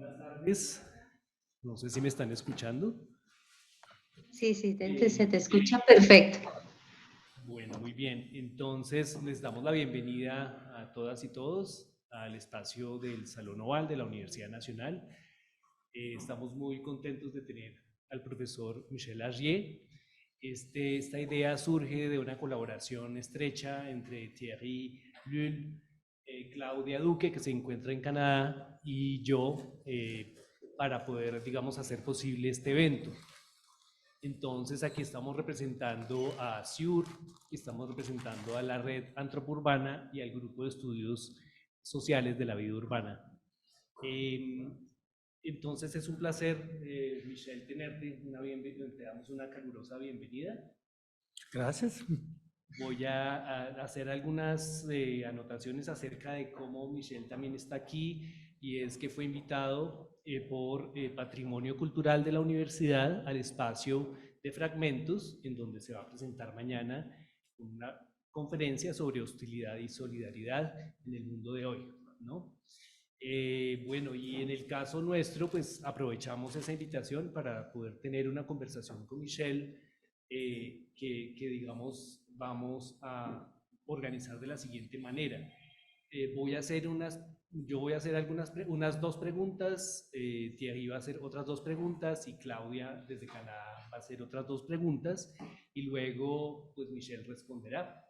Buenas tardes. No sé si me están escuchando. Sí, se te escucha perfecto. Bueno, muy bien. Entonces, les damos la bienvenida a todas y todos al espacio del Salón Oval de la Universidad Nacional. Estamos muy contentos de tener al profesor Michel Agier. Esta idea surge de una colaboración estrecha entre Thierry Lull, Claudia Duque, que se encuentra en Canadá, y yo, para poder, digamos, hacer posible este evento. Entonces aquí estamos representando a SIUR, estamos representando a la red antropourbana y al grupo de estudios sociales de la vida urbana. Eh, entonces es un placer, Michelle, tenerte, te damos una calurosa bienvenida. Gracias. Voy a hacer algunas anotaciones acerca de cómo Michelle también está aquí, y es que fue invitado por Patrimonio Cultural de la Universidad al espacio de Fragmentos, en donde se va a presentar mañana una conferencia sobre hostilidad y solidaridad en el mundo de hoy, ¿no? Bueno, y en el caso nuestro, pues aprovechamos esa invitación para poder tener una conversación con Michelle, digamos, vamos a organizar de la siguiente manera. Yo voy a hacer unas dos preguntas, Thierry va a hacer otras dos preguntas y Claudia desde Canadá va a hacer otras dos preguntas, y luego pues Michelle responderá.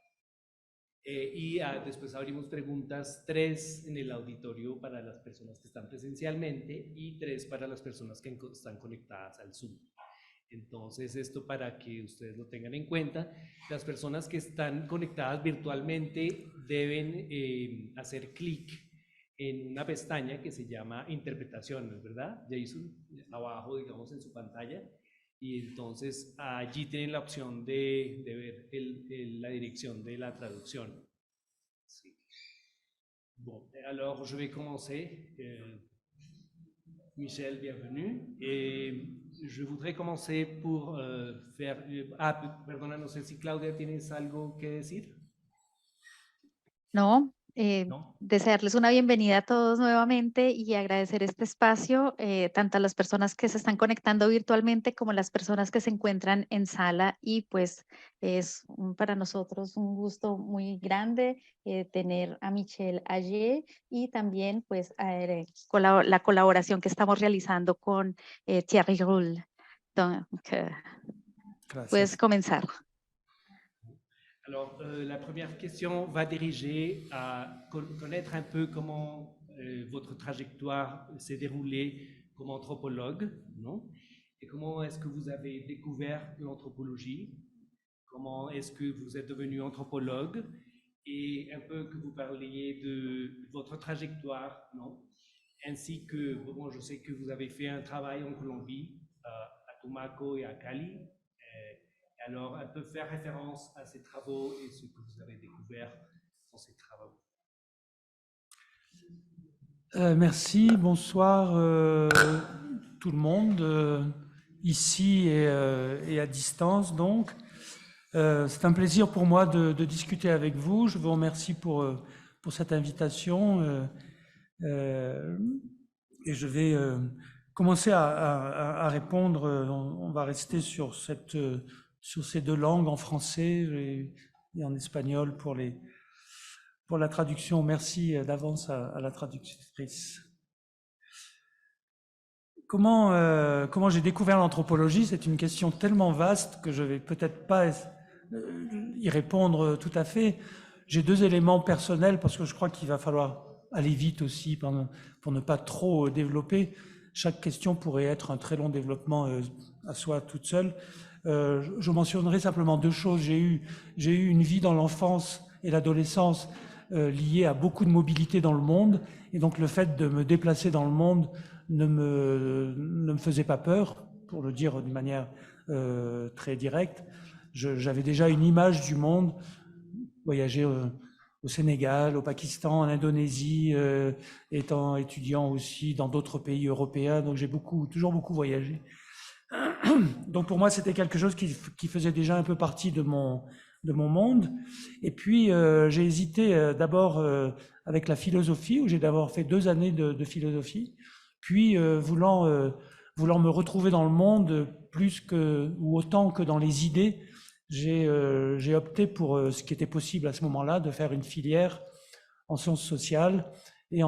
Después abrimos preguntas, 3 en el auditorio para las personas que están presencialmente y 3 para las personas que están conectadas al Zoom. Entonces, esto para que ustedes lo tengan en cuenta. Las personas que están conectadas virtualmente deben hacer clic en una pestaña que se llama Interpretaciones, ¿verdad, Jason? Abajo, digamos, en su pantalla. Y entonces allí tienen la opción de ver la dirección de la traducción. Sí. Bon, alors je vais commencer. Michel, bienvenue. Et je voudrais commencer pour faire... perdona, no sé si Claudia tienes algo que decir. No, ¿No? desearles una bienvenida a todos nuevamente y agradecer este espacio, tanto a las personas que se están conectando virtualmente como a las personas que se encuentran en sala. Y pues para nosotros un gusto muy grande tener a Michel Agier y también pues la colaboración que estamos realizando con Thierry Rull. Donc, puedes comenzar. Alors, la première question va diriger à connaître un peu comment votre trajectoire s'est déroulée comme anthropologue, non? Et comment est-ce que vous avez découvert l'anthropologie? Comment est-ce que vous êtes devenu anthropologue? Et un peu que vous parliez de votre trajectoire, non? Ainsi que, bon, je sais que vous avez fait un travail en Colombie, à Tumaco et à Cali. Alors, elle peut faire référence à ces travaux et ce que vous avez découvert dans ces travaux. Merci, bonsoir tout le monde, ici et à distance donc. C'est un plaisir pour moi de discuter avec vous. Je vous remercie pour cette invitation et je vais commencer à répondre. On va rester sur ces deux langues, en français et en espagnol pour la traduction. Merci d'avance à la traductrice. Comment j'ai découvert l'anthropologie? C'est une question tellement vaste que je vais peut-être pas y répondre tout à fait. J'ai deux éléments personnels parce que je crois qu'il va falloir aller vite aussi pour ne pas trop développer. Chaque question pourrait être un très long développement à soi toute seule. Je mentionnerai simplement deux choses. J'ai eu une vie dans l'enfance et l'adolescence liée à beaucoup de mobilité dans le monde, et donc le fait de me déplacer dans le monde ne me faisait pas peur, pour le dire d'une manière très directe. J'avais déjà une image du monde, voyager au Sénégal, au Pakistan, en Indonésie, étant étudiant aussi dans d'autres pays européens, donc j'ai toujours beaucoup voyagé. Donc pour moi, c'était quelque chose qui faisait déjà un peu partie de mon monde. Et puis, j'ai hésité d'abord avec la philosophie, où j'ai d'abord fait 2 années de philosophie, Puis, voulant me retrouver dans le monde plus que ou autant que dans les idées, j'ai opté pour ce qui était possible à ce moment-là, de faire une filière en sciences sociales et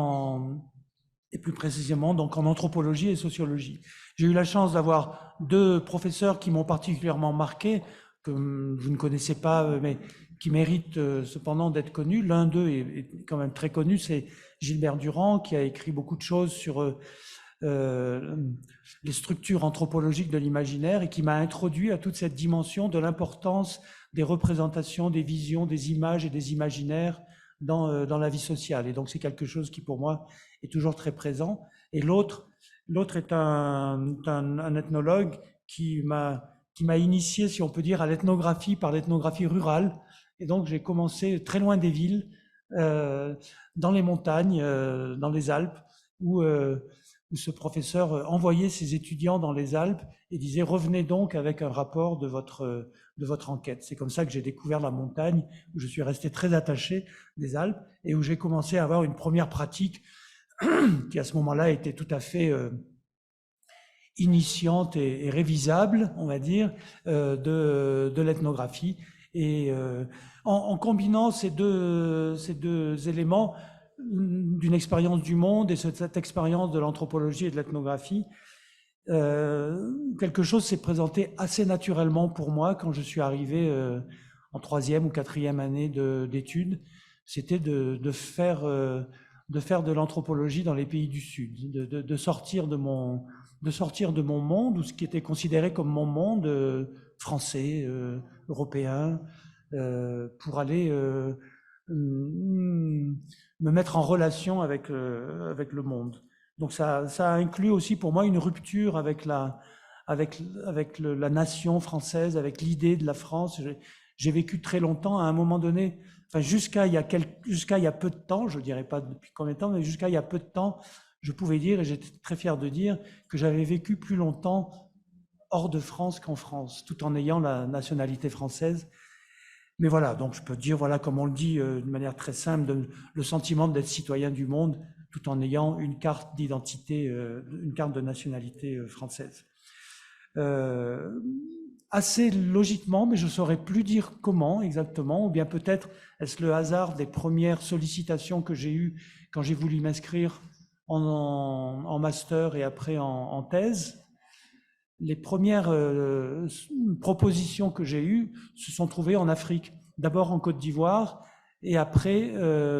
plus précisément donc en anthropologie et sociologie. J'ai eu la chance d'avoir deux professeurs qui m'ont particulièrement marqué, que vous ne connaissez pas, mais qui méritent cependant d'être connus. L'un d'eux est quand même très connu, c'est Gilbert Durand, qui a écrit beaucoup de choses sur les structures anthropologiques de l'imaginaire et qui m'a introduit à toute cette dimension de l'importance des représentations, des visions, des images et des imaginaires dans la vie sociale. Et donc c'est quelque chose qui pour moi est toujours très présent. Et l'autre est un ethnologue qui m'a initié, si on peut dire, à l'ethnographie par l'ethnographie rurale. Et donc j'ai commencé très loin des villes, dans les montagnes, dans les Alpes, où ce professeur envoyait ses étudiants dans les Alpes et disait « Revenez donc avec un rapport de votre enquête ». C'est comme ça que j'ai découvert la montagne, où je suis resté très attaché des Alpes et où j'ai commencé à avoir une première pratique qui à ce moment-là était tout à fait initiante et révisable, on va dire, de l'ethnographie. Et en combinant ces deux éléments d'une expérience du monde et cette expérience de l'anthropologie et de l'ethnographie, quelque chose s'est présenté assez naturellement pour moi quand je suis arrivé en 3e ou 4e année d'études. C'était de faire de l'anthropologie dans les pays du Sud, de sortir de mon monde, ou ce qui était considéré comme mon monde français, européen, pour aller me mettre en relation avec le monde. Donc ça a inclus aussi pour moi une rupture avec la nation française, avec l'idée de la France. J'ai vécu très longtemps, à un moment donné, enfin jusqu'à il y a peu de temps, je ne dirais pas depuis combien de temps, mais jusqu'à il y a peu de temps, je pouvais dire, et j'étais très fier de dire, que j'avais vécu plus longtemps hors de France qu'en France, tout en ayant la nationalité française. Mais voilà, donc je peux dire, voilà, comme on le dit d'une manière très simple, le sentiment d'être citoyen du monde, tout en ayant une carte d'identité, une carte de nationalité française. Assez logiquement, mais je ne saurais plus dire comment exactement, ou bien peut-être est-ce le hasard des premières sollicitations que j'ai eues quand j'ai voulu m'inscrire en master et après en thèse. Les premières propositions que j'ai eues se sont trouvées en Afrique, d'abord en Côte d'Ivoire et après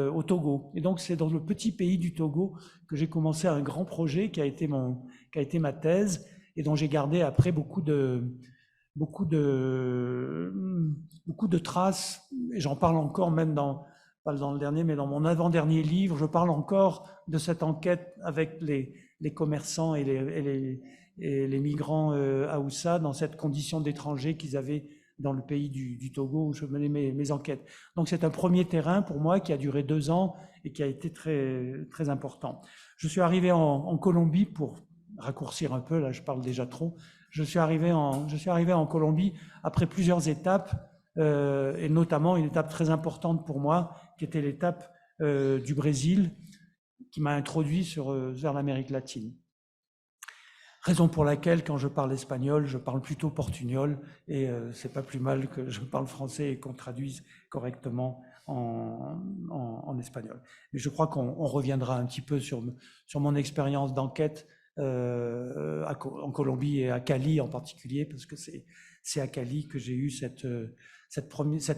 au Togo. Et donc c'est dans le petit pays du Togo que j'ai commencé un grand projet qui a été ma thèse et dont j'ai gardé après beaucoup de traces. Et j'en parle encore même pas dans le dernier, mais dans mon avant-dernier livre, je parle encore de cette enquête avec les commerçants et les migrants Haoussa dans cette condition d'étrangers qu'ils avaient dans le pays du Togo où je menais mes enquêtes. Donc c'est un premier terrain pour moi qui a duré 2 ans et qui a été très, très important. Je suis arrivé en Colombie, pour raccourcir un peu, là je parle déjà trop, je suis arrivé en Colombie après plusieurs étapes, et notamment une étape très importante pour moi, qui était l'étape du Brésil, qui m'a introduit vers l'Amérique latine. Raison pour laquelle, quand je parle espagnol, je parle plutôt portugnol, et c'est pas plus mal que je parle français et qu'on traduise correctement en espagnol. Mais je crois qu'on reviendra un petit peu sur mon expérience d'enquête en Colombie et à Cali en particulier, parce que c'est à Cali que j'ai eu cette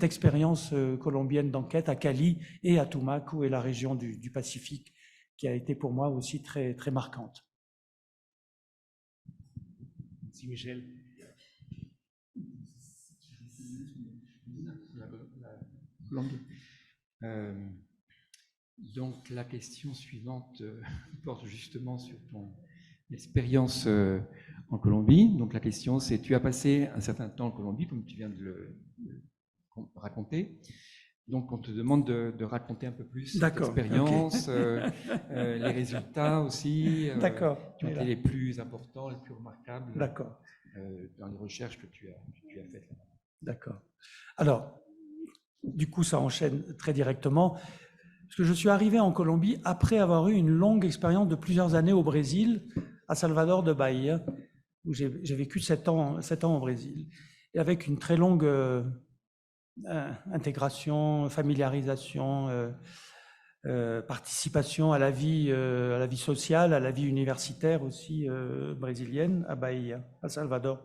expérience colombienne d'enquête, à Cali et à Tumaco et la région du Pacifique, qui a été pour moi aussi très, très marquante. Merci Michel. Donc la question suivante porte justement sur ton expérience en Colombie. Donc la question c'est, tu as passé un certain temps en Colombie, comme tu viens de le raconter. Donc on te demande de raconter un peu plus cette expérience, okay. Les résultats aussi, qui ont été les plus importants, les plus remarquables dans les recherches que tu as faites. D'accord. Alors, du coup, ça enchaîne très directement. Parce que je suis arrivé en Colombie après avoir eu une longue expérience de plusieurs années au Brésil, à Salvador de Bahia, où j'ai vécu 7 ans au Brésil. Et avec une très longue intégration, familiarisation, participation à la vie sociale, à la vie universitaire aussi brésilienne, à Bahia, à Salvador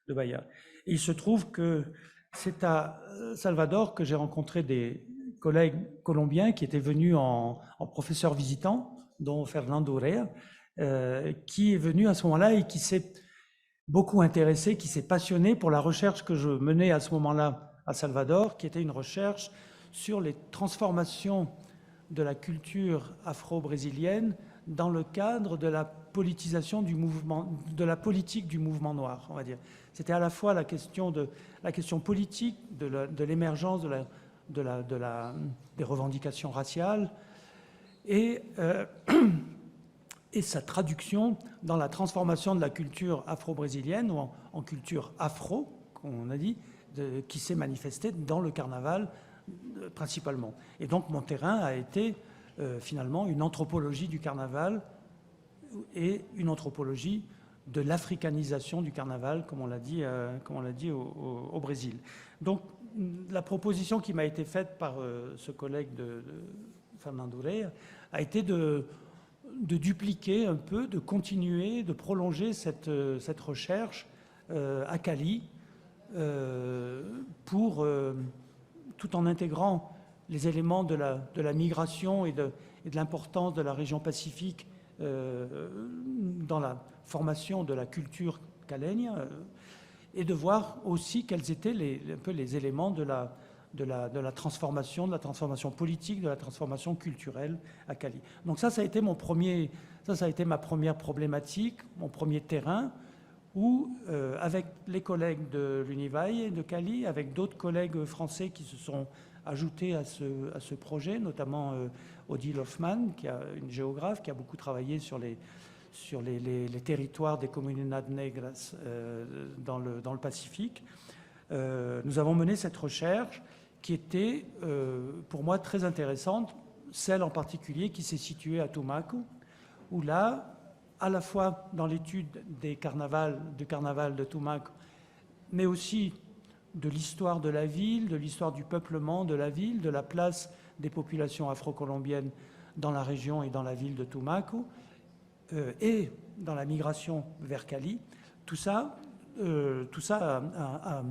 de Bahia. Et il se trouve que c'est à Salvador que j'ai rencontré des collègues colombiens qui étaient venus en professeur visitant, dont Fernando Rea, qui est venu à ce moment-là et qui s'est beaucoup intéressé, qui s'est passionné pour la recherche que je menais à ce moment-là à Salvador, qui était une recherche sur les transformations de la culture afro-brésilienne dans le cadre de la politisation du mouvement, de la politique du mouvement noir, on va dire. C'était à la fois la question politique de l'émergence des revendications raciales et sa traduction dans la transformation de la culture afro-brésilienne ou en culture afro, comme on a dit, qui s'est manifestée dans le carnaval principalement. Et donc mon terrain a été finalement une anthropologie du carnaval et une anthropologie de l'africanisation du carnaval, comme on l'a dit au Brésil. Donc la proposition qui m'a été faite par ce collègue de Fernando Rea a été de dupliquer un peu, de continuer, de prolonger cette recherche à Cali tout en intégrant les éléments de la migration et de l'importance de la région Pacifique dans la formation de la culture calegne, et de voir aussi quels étaient un peu les éléments de la transformation politique, de la transformation culturelle à Cali. Donc ça a été ma première problématique, mon premier terrain, où avec les collègues de l'Univalle et de Cali, avec d'autres collègues français qui se sont ajoutés à ce projet, notamment Odile Hoffmann, qui est une géographe qui a beaucoup travaillé sur les territoires des comunidades negras dans le Pacifique. Nous avons mené cette recherche qui était pour moi très intéressante, celle en particulier qui s'est située à Tumaco, où là, à la fois dans l'étude du carnaval de Tumaco, mais aussi de l'histoire de la ville, de l'histoire du peuplement de la ville, de la place des populations afro-colombiennes dans la région et dans la ville de Tumaco, et dans la migration vers Cali. Tout ça a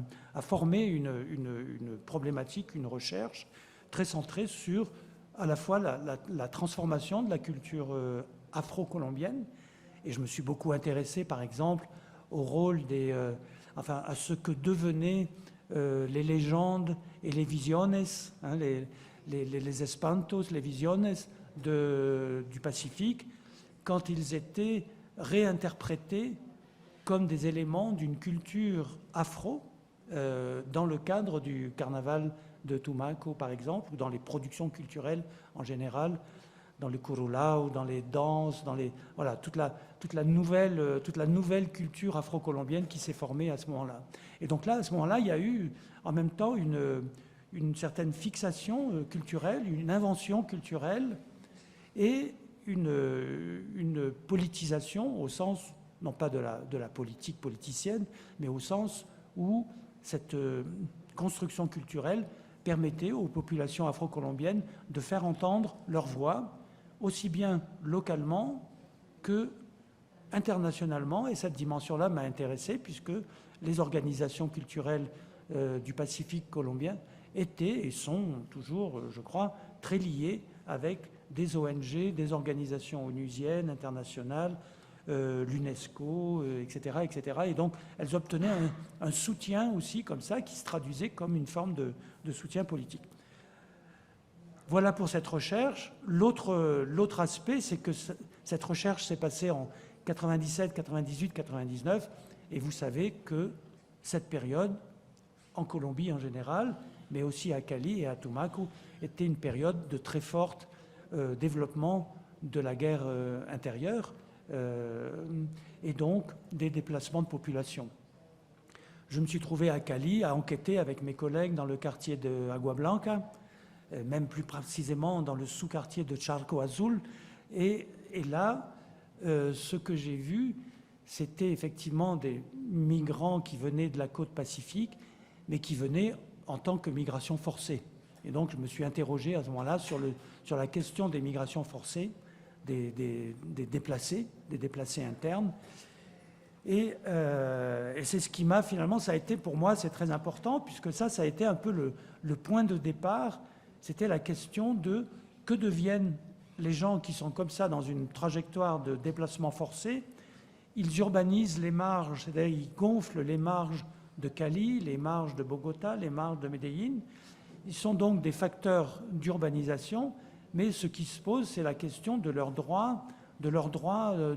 formé une problématique, une recherche très centrée sur à la fois la transformation de la culture afro-colombienne. Et je me suis beaucoup intéressé, par exemple, au rôle à ce que devenaient les légendes et les visiones, les espantos, les visiones du Pacifique, quand ils étaient réinterprétés comme des éléments d'une culture afro dans le cadre du carnaval de Tumaco, par exemple, ou dans les productions culturelles en général, dans le curulao, dans les danses, toute la nouvelle culture afro-colombienne qui s'est formée à ce moment-là. Et donc là, à ce moment-là, il y a eu en même temps une certaine fixation culturelle, une invention culturelle et une politisation au sens, non pas de la politique politicienne, mais au sens où cette construction culturelle permettait aux populations afro-colombiennes de faire entendre leur voix, aussi bien localement que internationalement. Et cette dimension-là m'a intéressé, puisque les organisations culturelles du Pacifique colombien étaient et sont toujours, je crois, très liées avec des ONG, des organisations onusiennes, internationales, l'UNESCO, etc., etc. Et donc, elles obtenaient un soutien aussi comme ça, qui se traduisait comme une forme de soutien politique. Voilà pour cette recherche. L'autre aspect, c'est que cette recherche s'est passée en 97, 98, 99, et vous savez que cette période, en Colombie en général, mais aussi à Cali et à Tumaco, était une période de très fort développement de la guerre intérieure et donc des déplacements de population. Je me suis trouvé à Cali à enquêter avec mes collègues dans le quartier de Agua Blanca, même plus précisément dans le sous-quartier de Charco Azul. Et là, ce que j'ai vu, c'était effectivement des migrants qui venaient de la côte pacifique, mais qui venaient en tant que migration forcée. Et donc, je me suis interrogé à ce moment-là sur la question des migrations forcées, des déplacés internes. Et c'est ce qui m'a finalement, ça a été pour moi, c'est très important, puisque ça a été un peu le point de départ. C'était la question de que deviennent les gens qui sont comme ça dans une trajectoire de déplacement forcé. Ils urbanisent les marges, c'est-à-dire ils gonflent les marges de Cali, les marges de Bogota, les marges de Medellín. Ils sont donc des facteurs d'urbanisation, mais ce qui se pose, c'est la question de leurs droits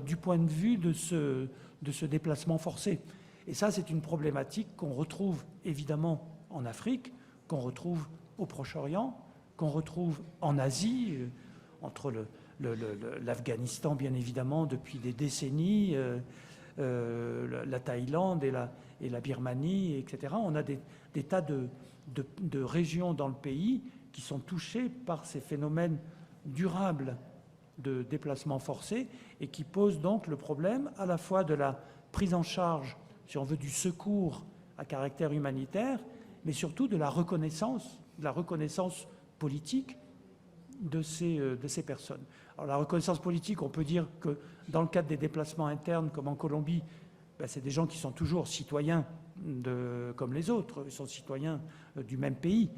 du point de vue de ce déplacement forcé. Et ça, c'est une problématique qu'on retrouve évidemment en Afrique, qu'on retrouve au Proche-Orient, qu'on retrouve en Asie, entre l'Afghanistan, bien évidemment, depuis des décennies, la Thaïlande et la Birmanie, etc. On a des tas de régions dans le pays qui sont touchées par ces phénomènes durables de déplacement forcé et qui posent donc le problème à la fois de la prise en charge, si on veut, du secours à caractère humanitaire, mais surtout de la reconnaissance politique de ces personnes. Alors la reconnaissance politique, on peut dire que dans le cadre des déplacements internes, comme en Colombie, c'est des gens qui sont toujours citoyens comme les autres, ils sont citoyens du même pays.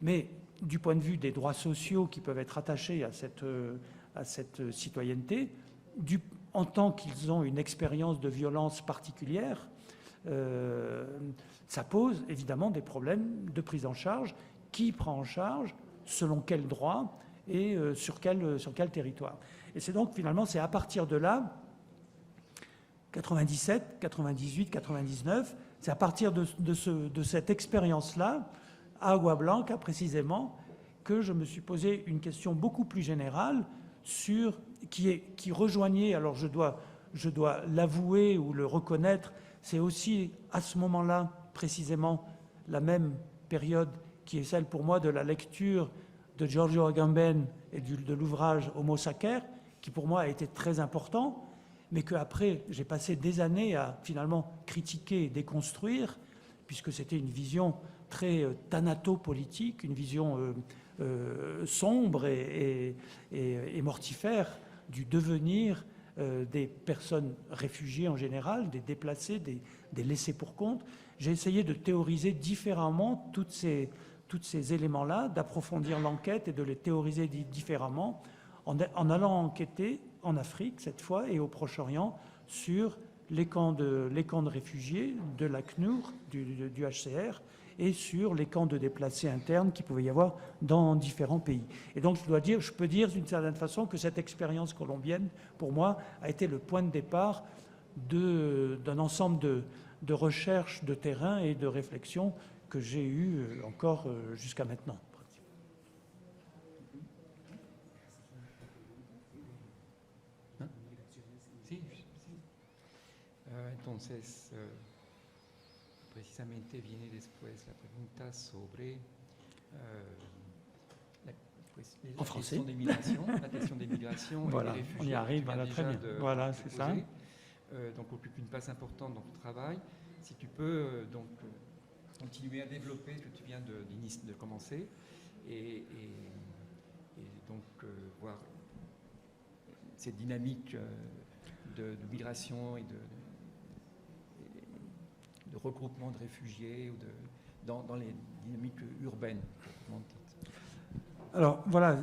Mais du point de vue des droits sociaux qui peuvent être attachés à cette citoyenneté, en tant qu'ils ont une expérience de violence particulière, ça pose évidemment des problèmes de prise en charge. Qui prend en charge, selon quel droit et sur quel territoire. Et c'est donc finalement, c'est à partir de là, 97, 98, 99, c'est à partir de cette expérience-là, à Agua Blanca précisément, que je me suis posé une question beaucoup plus générale qui rejoignait, alors je dois l'avouer ou le reconnaître, c'est aussi à ce moment-là précisément la même période qui est celle pour moi de la lecture de Giorgio Agamben et de l'ouvrage Homo Sacer, qui pour moi a été très important, mais qu'après j'ai passé des années à finalement critiquer et déconstruire, puisque c'était une vision très thanato-politique, une vision sombre et mortifère du devenir des personnes réfugiées en général, des déplacés, des laissés pour compte. J'ai essayé de théoriser différemment tous ces éléments-là, d'approfondir l'enquête et de les théoriser différemment, en allant enquêter en Afrique, cette fois, et au Proche-Orient, sur les camps de réfugiés de l'ACNUR, du HCR, et sur les camps de déplacés internes qu'il pouvait y avoir dans différents pays. Et donc, je peux dire d'une certaine façon que cette expérience colombienne, pour moi, a été le point de départ d'un ensemble de recherches de terrain et de réflexions que j'ai eues encore jusqu'à maintenant. Entonces, precisamente viene después la pregunta sobre en français. La question des migrations voilà, et des réfugiés. On y arrive, très bien. Voilà, c'est ça. Donc, occupe une place importante dans ton travail. Si tu peux continuer à développer ce que tu viens de commencer et donc voir cette dynamique de migration et de regroupement de réfugiés dans les dynamiques urbaines. Alors voilà,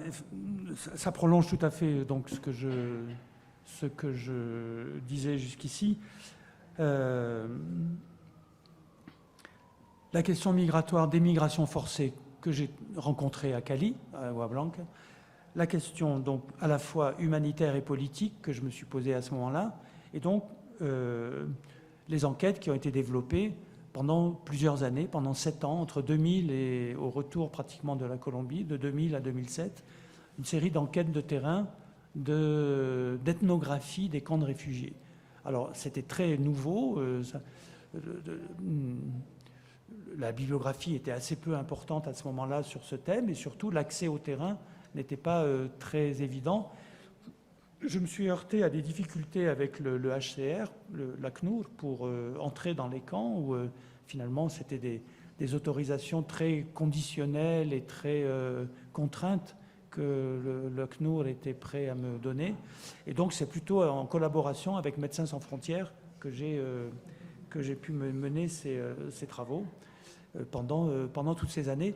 ça prolonge tout à fait donc ce que je disais jusqu'ici. La question migratoire, des migrations forcées que j'ai rencontrées à Cali, à Agua Blanca, la question donc à la fois humanitaire et politique que je me suis posée à ce moment-là, et donc les enquêtes qui ont été développées pendant plusieurs années, pendant 7 ans, entre 2000 et au retour pratiquement de la Colombie, de 2000 à 2007, une série d'enquêtes de terrain, d'ethnographie des camps de réfugiés. Alors c'était très nouveau, la bibliographie était assez peu importante à ce moment-là sur ce thème, et surtout l'accès au terrain n'était pas très évident. Je me suis heurté à des difficultés avec le HCR, la CNUR, pour entrer dans les camps, où finalement c'était des autorisations très conditionnelles et très contraintes que le CNUR était prêt à me donner. Et donc c'est plutôt en collaboration avec Médecins sans frontières que j'ai pu mener ces travaux pendant toutes ces années,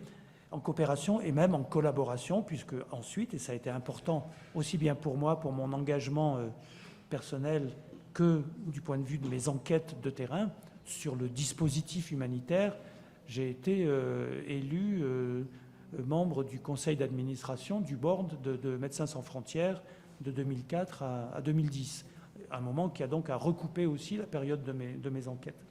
en coopération et même en collaboration, puisque ensuite, et ça a été important aussi bien pour moi, pour mon engagement personnel, que du point de vue de mes enquêtes de terrain sur le dispositif humanitaire, j'ai été élu membre du conseil d'administration du board de Médecins sans frontières de 2004 à 2010, un moment qui a donc à recouper aussi la période de mes enquêtes.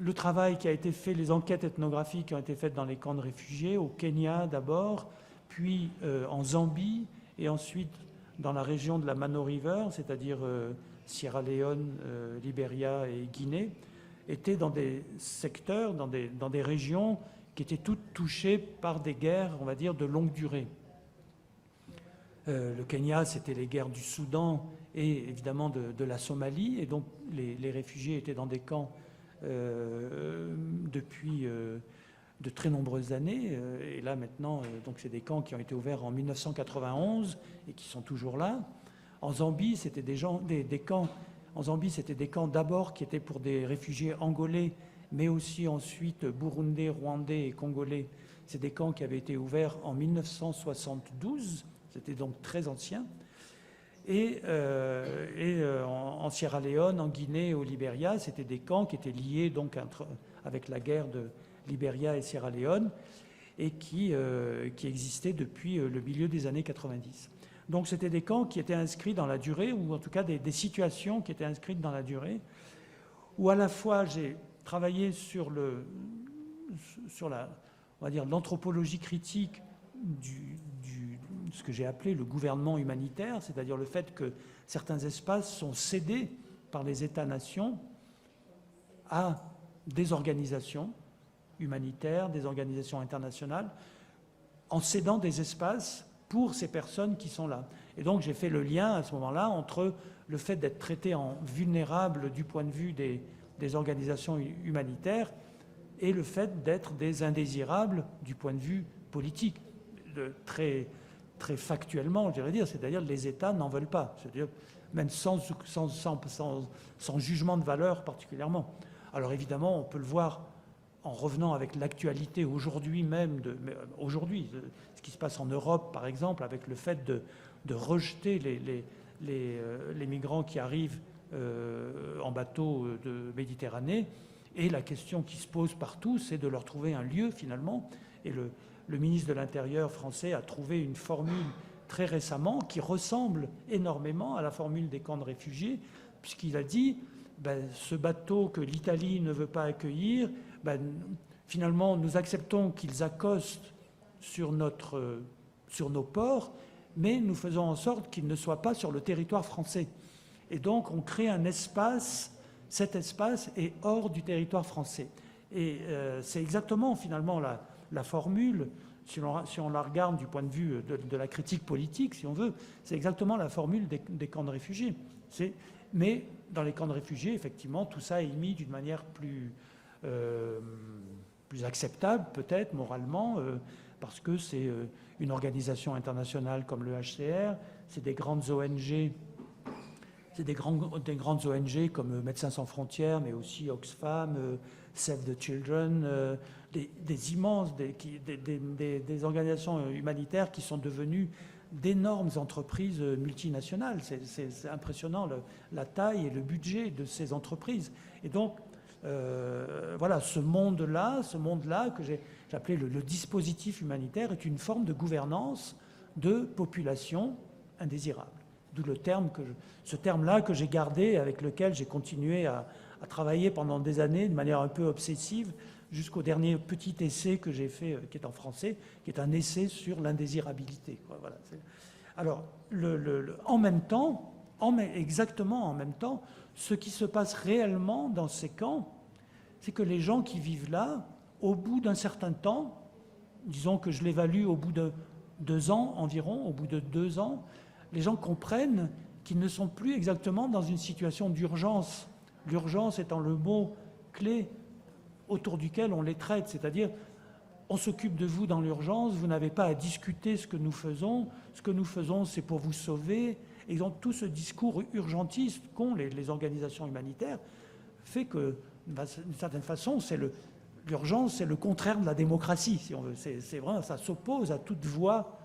Le travail qui a été fait, les enquêtes ethnographiques qui ont été faites dans les camps de réfugiés, au Kenya d'abord, puis en Zambie, et ensuite dans la région de la Mano River, c'est-à-dire Sierra Leone, Libéria et Guinée, étaient dans des secteurs, dans des régions qui étaient toutes touchées par des guerres, on va dire, de longue durée. Le Kenya, c'était les guerres du Soudan et évidemment de la Somalie, et donc les réfugiés étaient dans des camps depuis de très nombreuses années, et là maintenant, donc c'est des camps qui ont été ouverts en 1991 et qui sont toujours là. En Zambie, c'était des camps. En Zambie, c'était des camps d'abord qui étaient pour des réfugiés angolais, mais aussi ensuite burundais, rwandais et congolais. C'est des camps qui avaient été ouverts en 1972, c'était donc très ancien. Et en Sierra Leone, en Guinée et au Libéria, c'était des camps qui étaient liés donc avec la guerre de Libéria et Sierra Leone, et qui existaient depuis le milieu des années 90. Donc c'était des camps qui étaient inscrits dans la durée, ou en tout cas des situations qui étaient inscrites dans la durée, où à la fois j'ai travaillé sur la, on va dire, l'anthropologie critique ce que j'ai appelé le gouvernement humanitaire, c'est-à-dire le fait que certains espaces sont cédés par les États-nations à des organisations humanitaires, des organisations internationales, en cédant des espaces pour ces personnes qui sont là. Et donc j'ai fait le lien à ce moment-là entre le fait d'être traité en vulnérable du point de vue des organisations humanitaires et le fait d'être des indésirables du point de vue politique. Très factuellement, je dirais dire, c'est-à-dire les États n'en veulent pas, c'est-à-dire même sans jugement de valeur particulièrement. Alors évidemment, on peut le voir en revenant avec l'actualité aujourd'hui même, aujourd'hui, ce qui se passe en Europe par exemple, avec le fait de rejeter les migrants qui arrivent en bateau de Méditerranée, et la question qui se pose partout, c'est de leur trouver un lieu finalement, et le ministre de l'Intérieur français a trouvé une formule très récemment qui ressemble énormément à la formule des camps de réfugiés, puisqu'il a dit ce bateau que l'Italie ne veut pas accueillir, finalement nous acceptons qu'ils accostent sur nos ports, mais nous faisons en sorte qu'ils ne soient pas sur le territoire français. Et donc on crée un espace, cet espace est hors du territoire français. Et c'est exactement finalement la formule, si on la regarde du point de vue de la critique politique, si on veut, c'est exactement la formule des camps de réfugiés. Mais dans les camps de réfugiés, effectivement, tout ça est mis d'une manière plus acceptable, peut-être, moralement, parce que c'est une organisation internationale comme le HCR, c'est des grandes ONG, des grandes ONG comme Médecins sans frontières, mais aussi Oxfam, Save the Children, des immenses, des organisations humanitaires qui sont devenues d'énormes entreprises multinationales. C'est impressionnant la taille et le budget de ces entreprises. Et donc, voilà, ce monde-là que j'ai appelé le dispositif humanitaire est une forme de gouvernance de populations indésirables. D'où ce terme-là que j'ai gardé, avec lequel j'ai continué à travailler pendant des années de manière un peu obsessive, jusqu'au dernier petit essai que j'ai fait, qui est en français, qui est un essai sur l'indésirabilité. Voilà. Alors, en même temps, exactement en même temps, ce qui se passe réellement dans ces camps, c'est que les gens qui vivent là, au bout d'un certain temps, disons que je l'évalue au bout de 2 ans environ, au bout de 2 ans, les gens comprennent qu'ils ne sont plus exactement dans une situation d'urgence. L'urgence étant le mot clé autour duquel on les traite, c'est-à-dire on s'occupe de vous dans l'urgence, vous n'avez pas à discuter ce que nous faisons c'est pour vous sauver. Et donc tout ce discours urgentiste qu'ont les organisations humanitaires fait que, d'une certaine façon, l'urgence, c'est le contraire de la démocratie, si on veut. C'est vrai, ça s'oppose à toute voie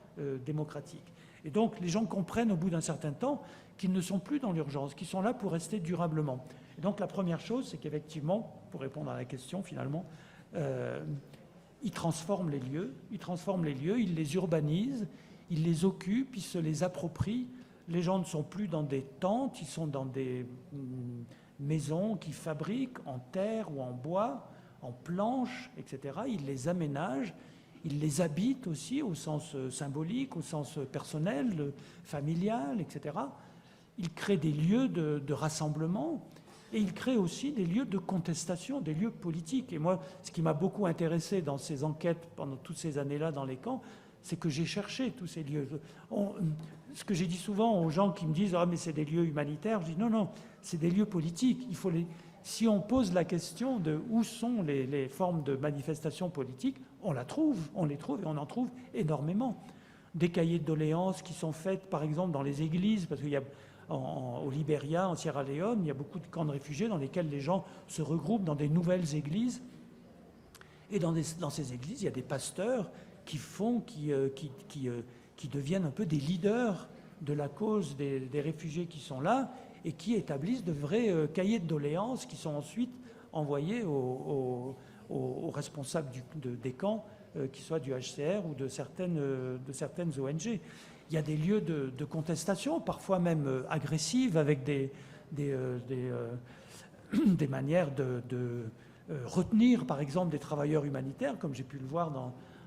démocratique. Et donc les gens comprennent au bout d'un certain temps qu'ils ne sont plus dans l'urgence, qu'ils sont là pour rester durablement. Et donc la première chose, c'est qu'effectivement, pour répondre à la question finalement, ils transforment les lieux, ils les urbanisent, ils les occupent, ils se les approprient. Les gens ne sont plus dans des tentes, ils sont dans des maisons qu'ils fabriquent en terre ou en bois, en planches, etc. Ils les aménagent, ils les habitent aussi au sens symbolique, au sens personnel, familial, etc. Ils créent des lieux de rassemblement et ils créent aussi des lieux de contestation, des lieux politiques. Et moi, ce qui m'a beaucoup intéressé dans ces enquêtes pendant toutes ces années-là dans les camps, c'est que j'ai cherché tous ces lieux. Ce que j'ai dit souvent aux gens qui me disent « Ah, mais c'est des lieux humanitaires », je dis « Non, non, c'est des lieux politiques. Il faut si on pose la question de où sont les formes de manifestation politique, on les trouve et on en trouve énormément. Des cahiers de doléances qui sont faits, par exemple, dans les églises, parce qu'il y a au Libéria, en Sierra Leone, il y a beaucoup de camps de réfugiés dans lesquels les gens se regroupent dans des nouvelles églises. Et dans ces églises, il y a des pasteurs qui deviennent un peu des leaders de la cause des réfugiés qui sont là et qui établissent de vrais cahiers de doléances qui sont ensuite envoyés aux responsables des camps, qu'ils soient du HCR ou de certaines ONG. Il y a des lieux de contestation, parfois même agressives, avec des manières de retenir, par exemple, des travailleurs humanitaires, comme j'ai pu le voir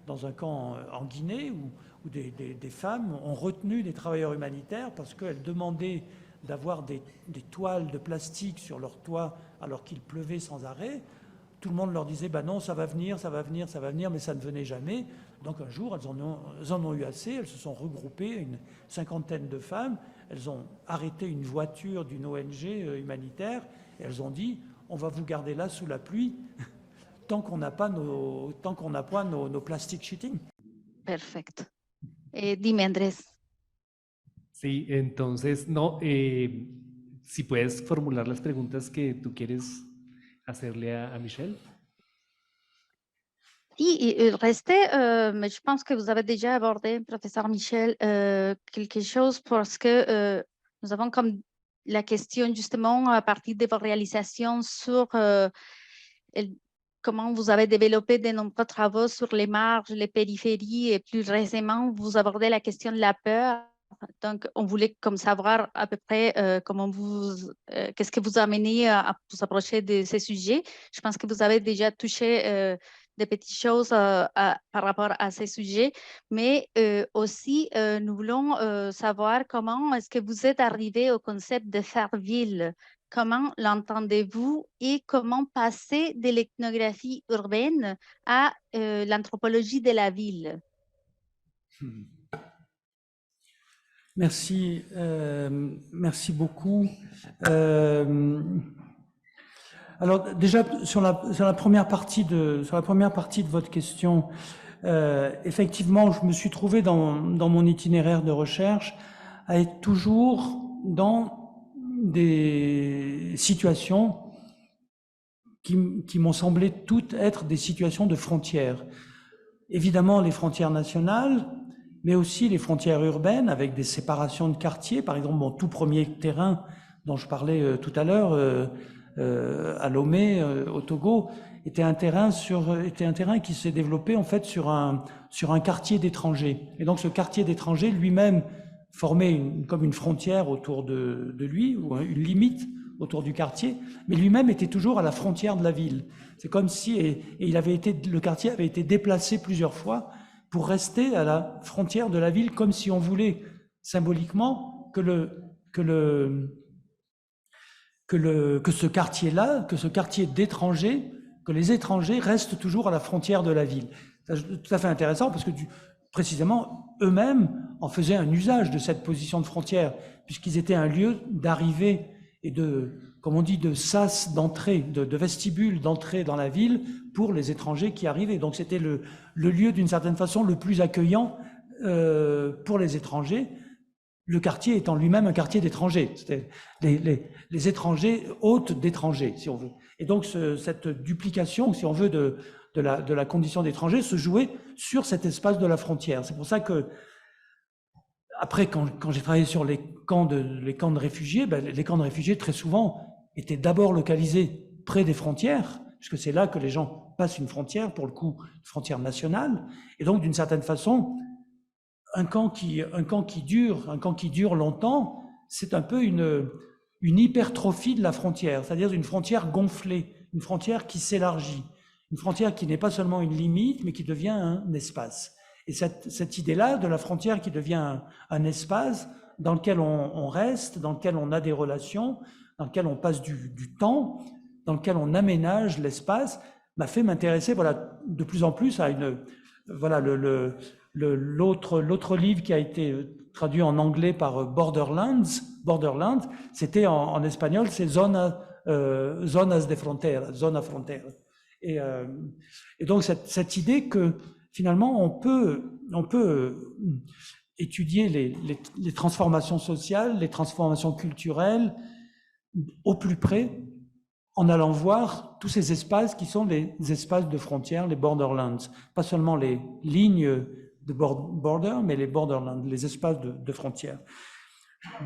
dans un camp en Guinée, où des femmes ont retenu des travailleurs humanitaires parce qu'elles demandaient d'avoir des toiles de plastique sur leur toit alors qu'il pleuvait sans arrêt. Tout le monde leur disait « non, ça va venir, mais ça ne venait jamais ». Donc un jour, elles en ont eu assez, elles se sont regroupées, une 50aine de femmes, elles ont arrêté une voiture d'une ONG humanitaire et elles ont dit « on va vous garder là sous la pluie tant qu'on n'a pas nos plastic sheeting ». Perfecto. Dime, Andrés. Sí, entonces, no, si puedes formular las preguntas que tú quieres hacerle a Michel. Oui, il restait, mais je pense que vous avez déjà abordé, professeur Michel, quelque chose parce que nous avons comme la question justement à partir de vos réalisations sur comment vous avez développé de nombreux travaux sur les marges, les périphéries et plus récemment, vous abordez la question de la peur. Donc, on voulait comme savoir à peu près qu'est-ce que vous amenez à vous approcher de ces sujets. Je pense que vous avez déjà touché des petites choses par rapport à ces sujets, mais aussi nous voulons savoir comment est-ce que vous êtes arrivé au concept de faire ville. Comment l'entendez-vous et comment passer de l'ethnographie urbaine à l'anthropologie de la ville? Merci, merci beaucoup. Alors déjà sur la première partie de votre question, effectivement, je me suis trouvé dans mon itinéraire de recherche à être toujours dans des situations qui m'ont semblé toutes être des situations de frontières. Évidemment, les frontières nationales, mais aussi les frontières urbaines avec des séparations de quartiers. Par exemple, mon tout premier terrain dont je parlais tout à l'heure, à Lomé, au Togo, était un terrain qui s'est développé en fait sur un quartier d'étrangers. Et donc ce quartier d'étrangers lui-même formait comme une frontière autour de lui, ou une limite autour du quartier, mais lui-même était toujours à la frontière de la ville. C'est comme si, le quartier avait été déplacé plusieurs fois pour rester à la frontière de la ville, comme si on voulait symboliquement que ce quartier-là, que ce quartier d'étrangers, que les étrangers restent toujours à la frontière de la ville. C'est tout à fait intéressant parce que précisément, eux-mêmes en faisaient un usage de cette position de frontière, puisqu'ils étaient un lieu d'arrivée et de, comme on dit, de sas d'entrée, de vestibule d'entrée dans la ville pour les étrangers qui arrivaient. Donc c'était le lieu, d'une certaine façon, le plus accueillant pour les étrangers, le quartier étant lui-même un quartier d'étrangers. C'était les étrangers, hôtes d'étrangers, si on veut. Et donc cette duplication, si on veut, de la condition d'étranger se jouait sur cet espace de la frontière. C'est pour ça que, après, quand j'ai travaillé sur les camps de réfugiés, les camps de réfugiés, très souvent, étaient d'abord localisés près des frontières, puisque c'est là que les gens passent une frontière, pour le coup, une frontière nationale. Et donc, d'une certaine façon, un camp qui dure longtemps, c'est un peu une hypertrophie de la frontière, c'est-à-dire une frontière gonflée, une frontière qui s'élargit, une frontière qui n'est pas seulement une limite, mais qui devient un espace. Et cette idée-là de la frontière qui devient un espace dans lequel on reste, dans lequel on a des relations, dans lequel on passe du temps, dans lequel on aménage l'espace, m'a fait m'intéresser, voilà, de plus en plus à l'autre livre qui a été traduit en anglais par Borderlands, c'était en espagnol, c'est Zonas de Frontera, Zona Frontera. Et donc cette idée que finalement on peut étudier les transformations sociales, les transformations culturelles au plus près, en allant voir tous ces espaces qui sont les espaces de frontières, les borderlands, pas seulement les lignes de border, mais les borderlands, les espaces de frontières.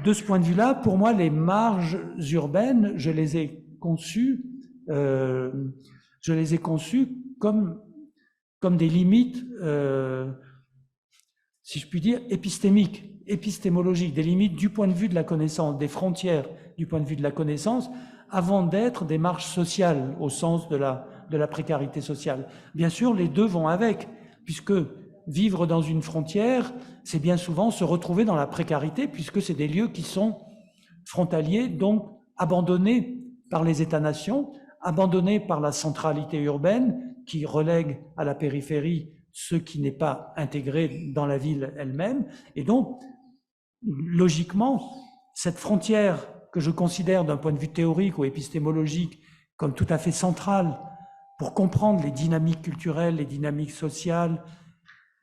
De ce point de vue-là, pour moi, les marges urbaines, je les ai conçues comme des limites, si je puis dire, épistémologiques, des limites du point de vue de la connaissance, des frontières du point de vue de la connaissance, avant d'être des marges sociales au sens de la précarité sociale. Bien sûr, les deux vont avec, puisque vivre dans une frontière, c'est bien souvent se retrouver dans la précarité, puisque c'est des lieux qui sont frontaliers, donc abandonnés par les États-nations, abandonnés par la centralité urbaine, qui relègue à la périphérie ce qui n'est pas intégré dans la ville elle-même. Et donc, logiquement, cette frontière que je considère d'un point de vue théorique ou épistémologique comme tout à fait centrale pour comprendre les dynamiques culturelles, les dynamiques sociales,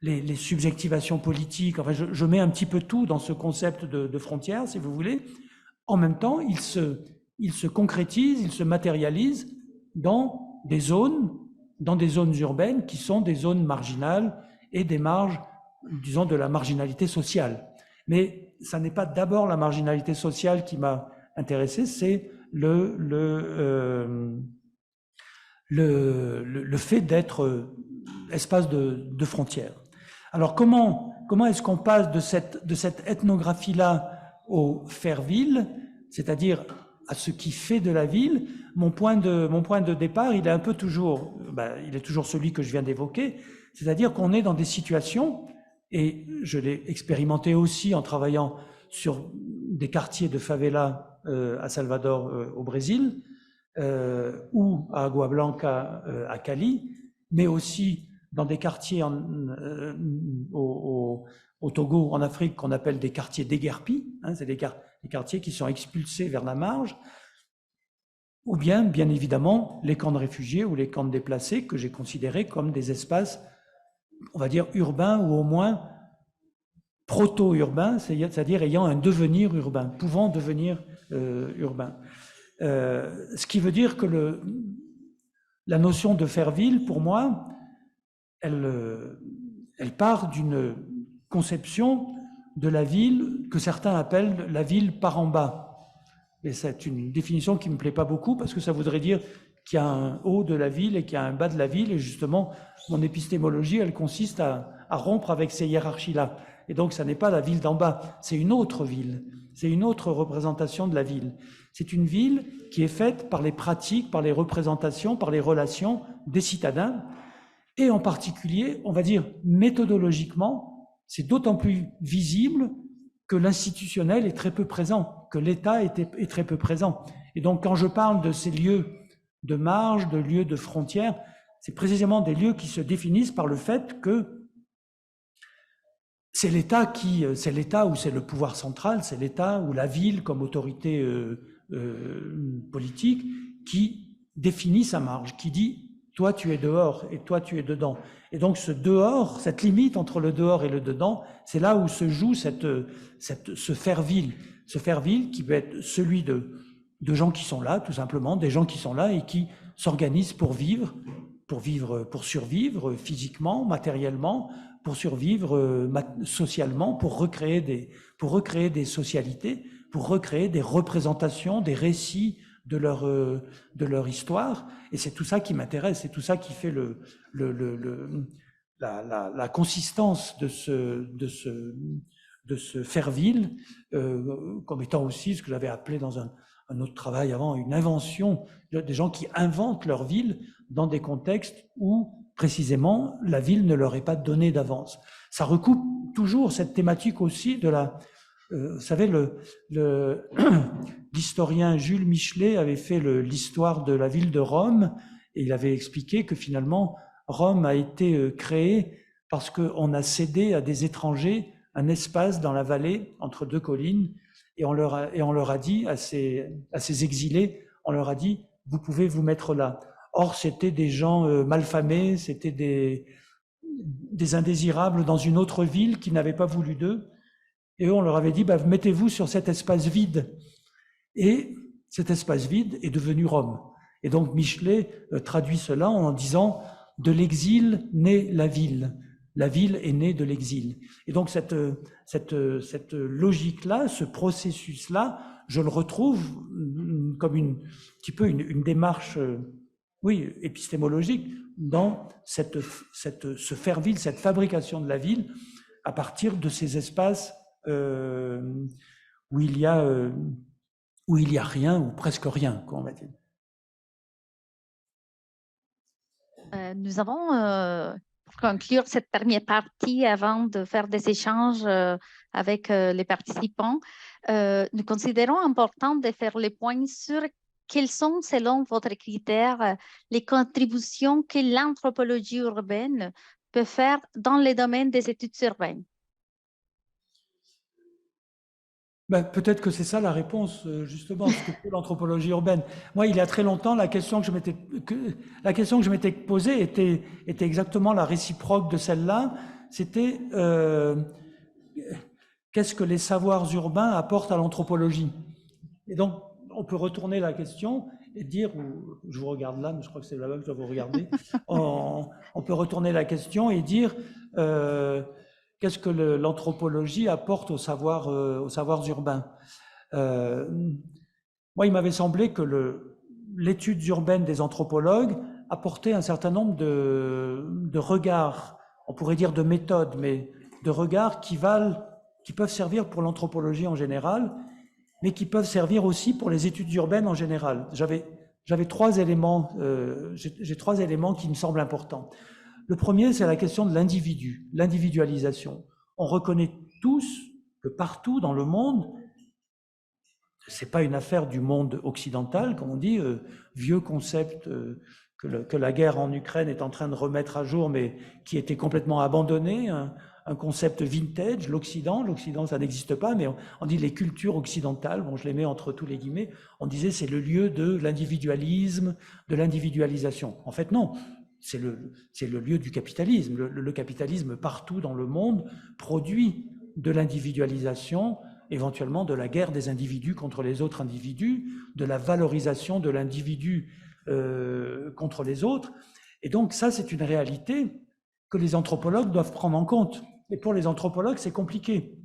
les subjectivations politiques, enfin je mets un petit peu tout dans ce concept de frontière, si vous voulez. En même temps, il se concrétise, il se matérialise dans des zones urbaines qui sont des zones marginales et des marges, disons, de la marginalité sociale. Mais ça n'est pas d'abord la marginalité sociale qui m'a intéressé, c'est le fait d'être espace de frontières. Alors comment est-ce qu'on passe de cette ethnographie-là au faire ville, c'est-à-dire à ce qui fait de la ville? Mon point de départ, il est un peu toujours, il est toujours celui que je viens d'évoquer, c'est-à-dire qu'on est dans des situations, et je l'ai expérimenté aussi en travaillant sur des quartiers de favela à Salvador au Brésil, ou à Agua Blanca à Cali, mais aussi dans des quartiers au Togo, en Afrique, qu'on appelle des quartiers déguerpis, c'est des quartiers qui sont expulsés vers la marge, ou bien évidemment, les camps de réfugiés ou les camps de déplacés que j'ai considérés comme des espaces, on va dire, urbains ou au moins proto-urbains, c'est-à-dire ayant un devenir urbain, pouvant devenir urbain. Ce qui veut dire que la notion de faire ville, pour moi, elle part d'une conception de la ville que certains appellent la ville par en bas. Et c'est une définition qui ne me plaît pas beaucoup parce que ça voudrait dire qu'il y a un haut de la ville et qu'il y a un bas de la ville. Et justement, mon épistémologie, elle consiste à rompre avec ces hiérarchies-là. Et donc, ça n'est pas la ville d'en bas, c'est une autre ville. C'est une autre représentation de la ville. C'est une ville qui est faite par les pratiques, par les représentations, par les relations des citadins. Et en particulier, on va dire méthodologiquement, c'est d'autant plus visible que l'institutionnel est très peu présent, que l'État est très peu présent. Et donc, quand je parle de ces lieux de marge, de lieux de frontières. C'est précisément des lieux qui se définissent par le fait que c'est l'État où c'est le pouvoir central, c'est l'État ou la ville comme autorité politique qui définit sa marge, qui dit toi tu es dehors et toi tu es dedans. Et donc ce dehors, cette limite entre le dehors et le dedans, c'est là où se joue ce faire-ville. Ce faire-ville qui peut être celui de gens qui sont là, tout simplement, des gens qui sont là et qui s'organisent pour survivre physiquement, matériellement, pour survivre socialement, pour recréer des socialités, pour recréer des représentations, des récits de leur histoire. Et c'est tout ça qui m'intéresse, c'est tout ça qui fait la consistance de ce faire-ville, comme étant aussi ce que j'avais appelé dans un autre travail avant, une invention, des gens qui inventent leur ville dans des contextes où, précisément, la ville ne leur est pas donnée d'avance. Ça recoupe toujours cette thématique aussi de la... vous savez, l'historien Jules Michelet avait fait l'histoire de la ville de Rome, et il avait expliqué que finalement, Rome a été créée parce qu'on a cédé à des étrangers un espace dans la vallée, entre deux collines, et on leur a dit, à ces exilés, on leur a dit, vous pouvez vous mettre là. Or, c'était des gens malfamés, c'était des indésirables dans une autre ville qui n'avaient pas voulu d'eux. Et eux, on leur avait dit, mettez-vous sur cet espace vide. Et cet espace vide est devenu Rome. Et donc, Michelet traduit cela en disant, de l'exil naît la ville. La ville est née de l'exil. Et donc, cette logique-là, ce processus-là, je le retrouve comme un petit peu une démarche, épistémologique dans ce faire-ville, cette fabrication de la ville à partir de ces espaces où il y a rien ou presque rien, on va dire. Nous avons, pour conclure cette première partie, avant de faire des échanges avec les participants, nous considérons important de faire le point sur quelles sont, selon votre critère, les contributions que l'anthropologie urbaine peut faire dans le domaine des études urbaines. Peut-être que c'est ça la réponse, justement, ce que fait l'anthropologie urbaine. Moi, il y a très longtemps, la question que je m'étais posée était exactement la réciproque de celle-là. C'était qu'est-ce que les savoirs urbains apportent à l'anthropologie? Et donc, on peut retourner la question et dire, je vous regarde là, mais je crois que c'est là-bas que je dois vous regarder, on peut retourner la question et dire... qu'est-ce que l'anthropologie apporte aux savoirs urbains? Moi, il m'avait semblé que l'étude urbaine des anthropologues apportait un certain nombre de regards, on pourrait dire de méthodes, mais de regards qui peuvent servir pour l'anthropologie en général, mais qui peuvent servir aussi pour les études urbaines en général. J'avais trois éléments, j'ai trois éléments qui me semblent importants. Le premier, c'est la question de l'individu, l'individualisation. On reconnaît tous que partout dans le monde, c'est pas une affaire du monde occidental, comme on dit, vieux concept que la guerre en Ukraine est en train de remettre à jour, mais qui était complètement abandonné, un concept vintage, l'Occident, ça n'existe pas, mais on dit les cultures occidentales, bon, je les mets entre tous les guillemets, on disait c'est le lieu de l'individualisme, de l'individualisation. En fait, non. C'est le lieu du capitalisme. Le capitalisme, partout dans le monde, produit de l'individualisation, éventuellement de la guerre des individus contre les autres individus, de la valorisation de l'individu contre les autres. Et donc ça, c'est une réalité que les anthropologues doivent prendre en compte. Et pour les anthropologues, c'est compliqué.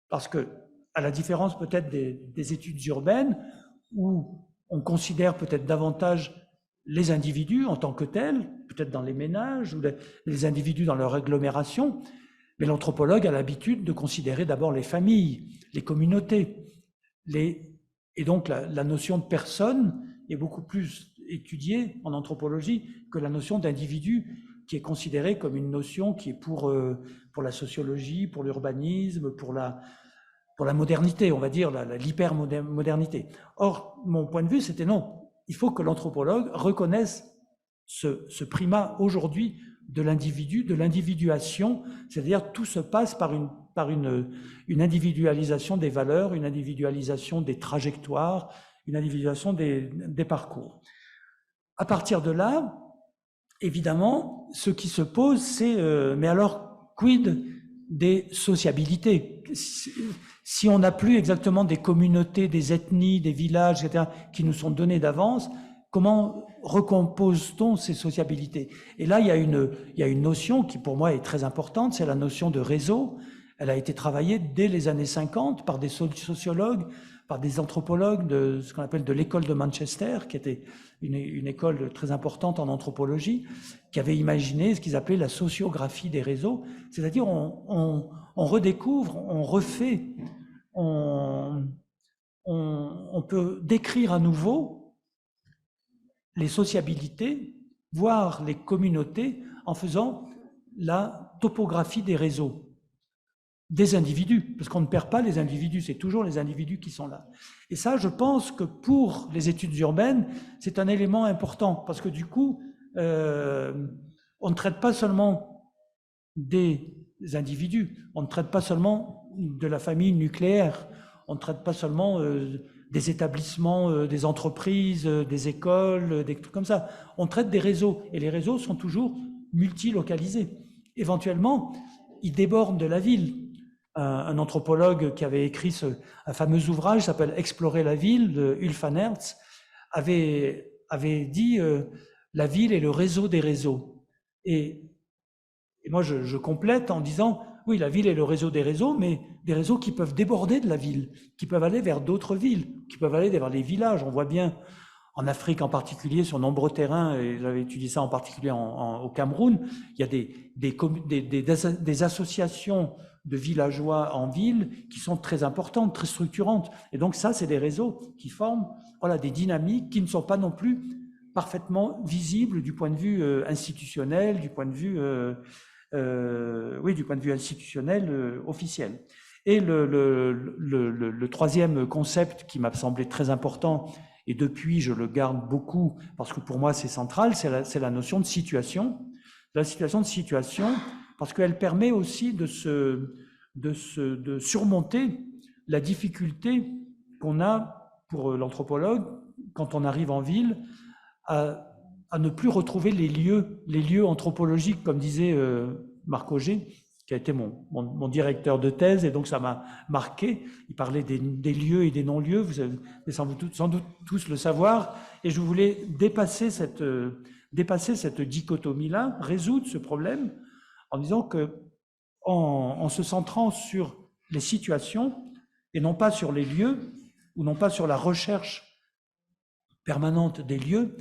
Parce que, à la différence peut-être des études urbaines, où on considère peut-être davantage les individus en tant que tels, peut-être dans les ménages, ou les individus dans leur agglomération, mais l'anthropologue a l'habitude de considérer d'abord les familles, les communautés. Et donc la notion de personne est beaucoup plus étudiée en anthropologie que la notion d'individu, qui est considérée comme une notion qui est pour la sociologie, pour l'urbanisme, pour la modernité, on va dire, l'hypermodernité. Or, mon point de vue, c'était non. il faut que l'anthropologue reconnaisse ce primat aujourd'hui de l'individu, de l'individuation, c'est-à-dire tout se passe par une individualisation des valeurs, une individualisation des trajectoires, une individualisation des parcours. À partir de là, évidemment, ce qui se pose, c'est mais alors, quid des sociabilités? Si on n'a plus exactement des communautés, des ethnies, des villages, etc., qui nous sont donnés d'avance, comment recompose-t-on ces sociabilités? Et là, il y a une notion qui, pour moi, est très importante, c'est la notion de réseau. Elle a été travaillée dès les années 50 par des sociologues, par des anthropologues de ce qu'on appelle de l'école de Manchester, qui était une école très importante en anthropologie, qui avait imaginé ce qu'ils appelaient la sociographie des réseaux, c'est-à-dire on redécouvre, on refait, on peut décrire à nouveau les sociabilités, voire les communautés, en faisant la topographie des réseaux, des individus, parce qu'on ne perd pas les individus, c'est toujours les individus qui sont là. Et ça, je pense que pour les études urbaines, c'est un élément important, parce que du coup, on ne traite pas seulement des individus, on ne traite pas seulement de la famille nucléaire, on ne traite pas seulement des établissements, des entreprises, des écoles, des trucs comme ça. On traite des réseaux, et les réseaux sont toujours multilocalisés. Éventuellement, ils débordent de la ville. Un anthropologue qui avait écrit un fameux ouvrage, s'appelle « Explorer la ville » de Ulf Anertz, avait dit la ville est le réseau des réseaux. Et moi, je complète en disant oui, la ville est le réseau des réseaux, mais des réseaux qui peuvent déborder de la ville, qui peuvent aller vers d'autres villes, qui peuvent aller vers les villages. On voit bien en Afrique en particulier, sur nombreux terrains, et j'avais étudié ça en particulier au Cameroun, il y a des associations de villageois en ville qui sont très importantes, très structurantes. Et donc ça, c'est des réseaux qui forment des dynamiques qui ne sont pas non plus parfaitement visibles du point de vue institutionnel, du point de vue institutionnel officiel. Et le troisième concept qui m'a semblé très important, et depuis je le garde beaucoup parce que pour moi c'est central, c'est la notion de situation. La situation, parce qu'elle permet aussi de surmonter la difficulté qu'on a pour l'anthropologue quand on arrive en ville à ne plus retrouver les lieux anthropologiques, comme disait Marc Auger, qui a été mon directeur de thèse, et donc ça m'a marqué. Il parlait des lieux et des non-lieux, vous avez sans doute tous le savoir, et je voulais dépasser cette dichotomie-là, résoudre ce problème, en disant que en se centrant sur les situations, et non pas sur les lieux, ou non pas sur la recherche permanente des lieux,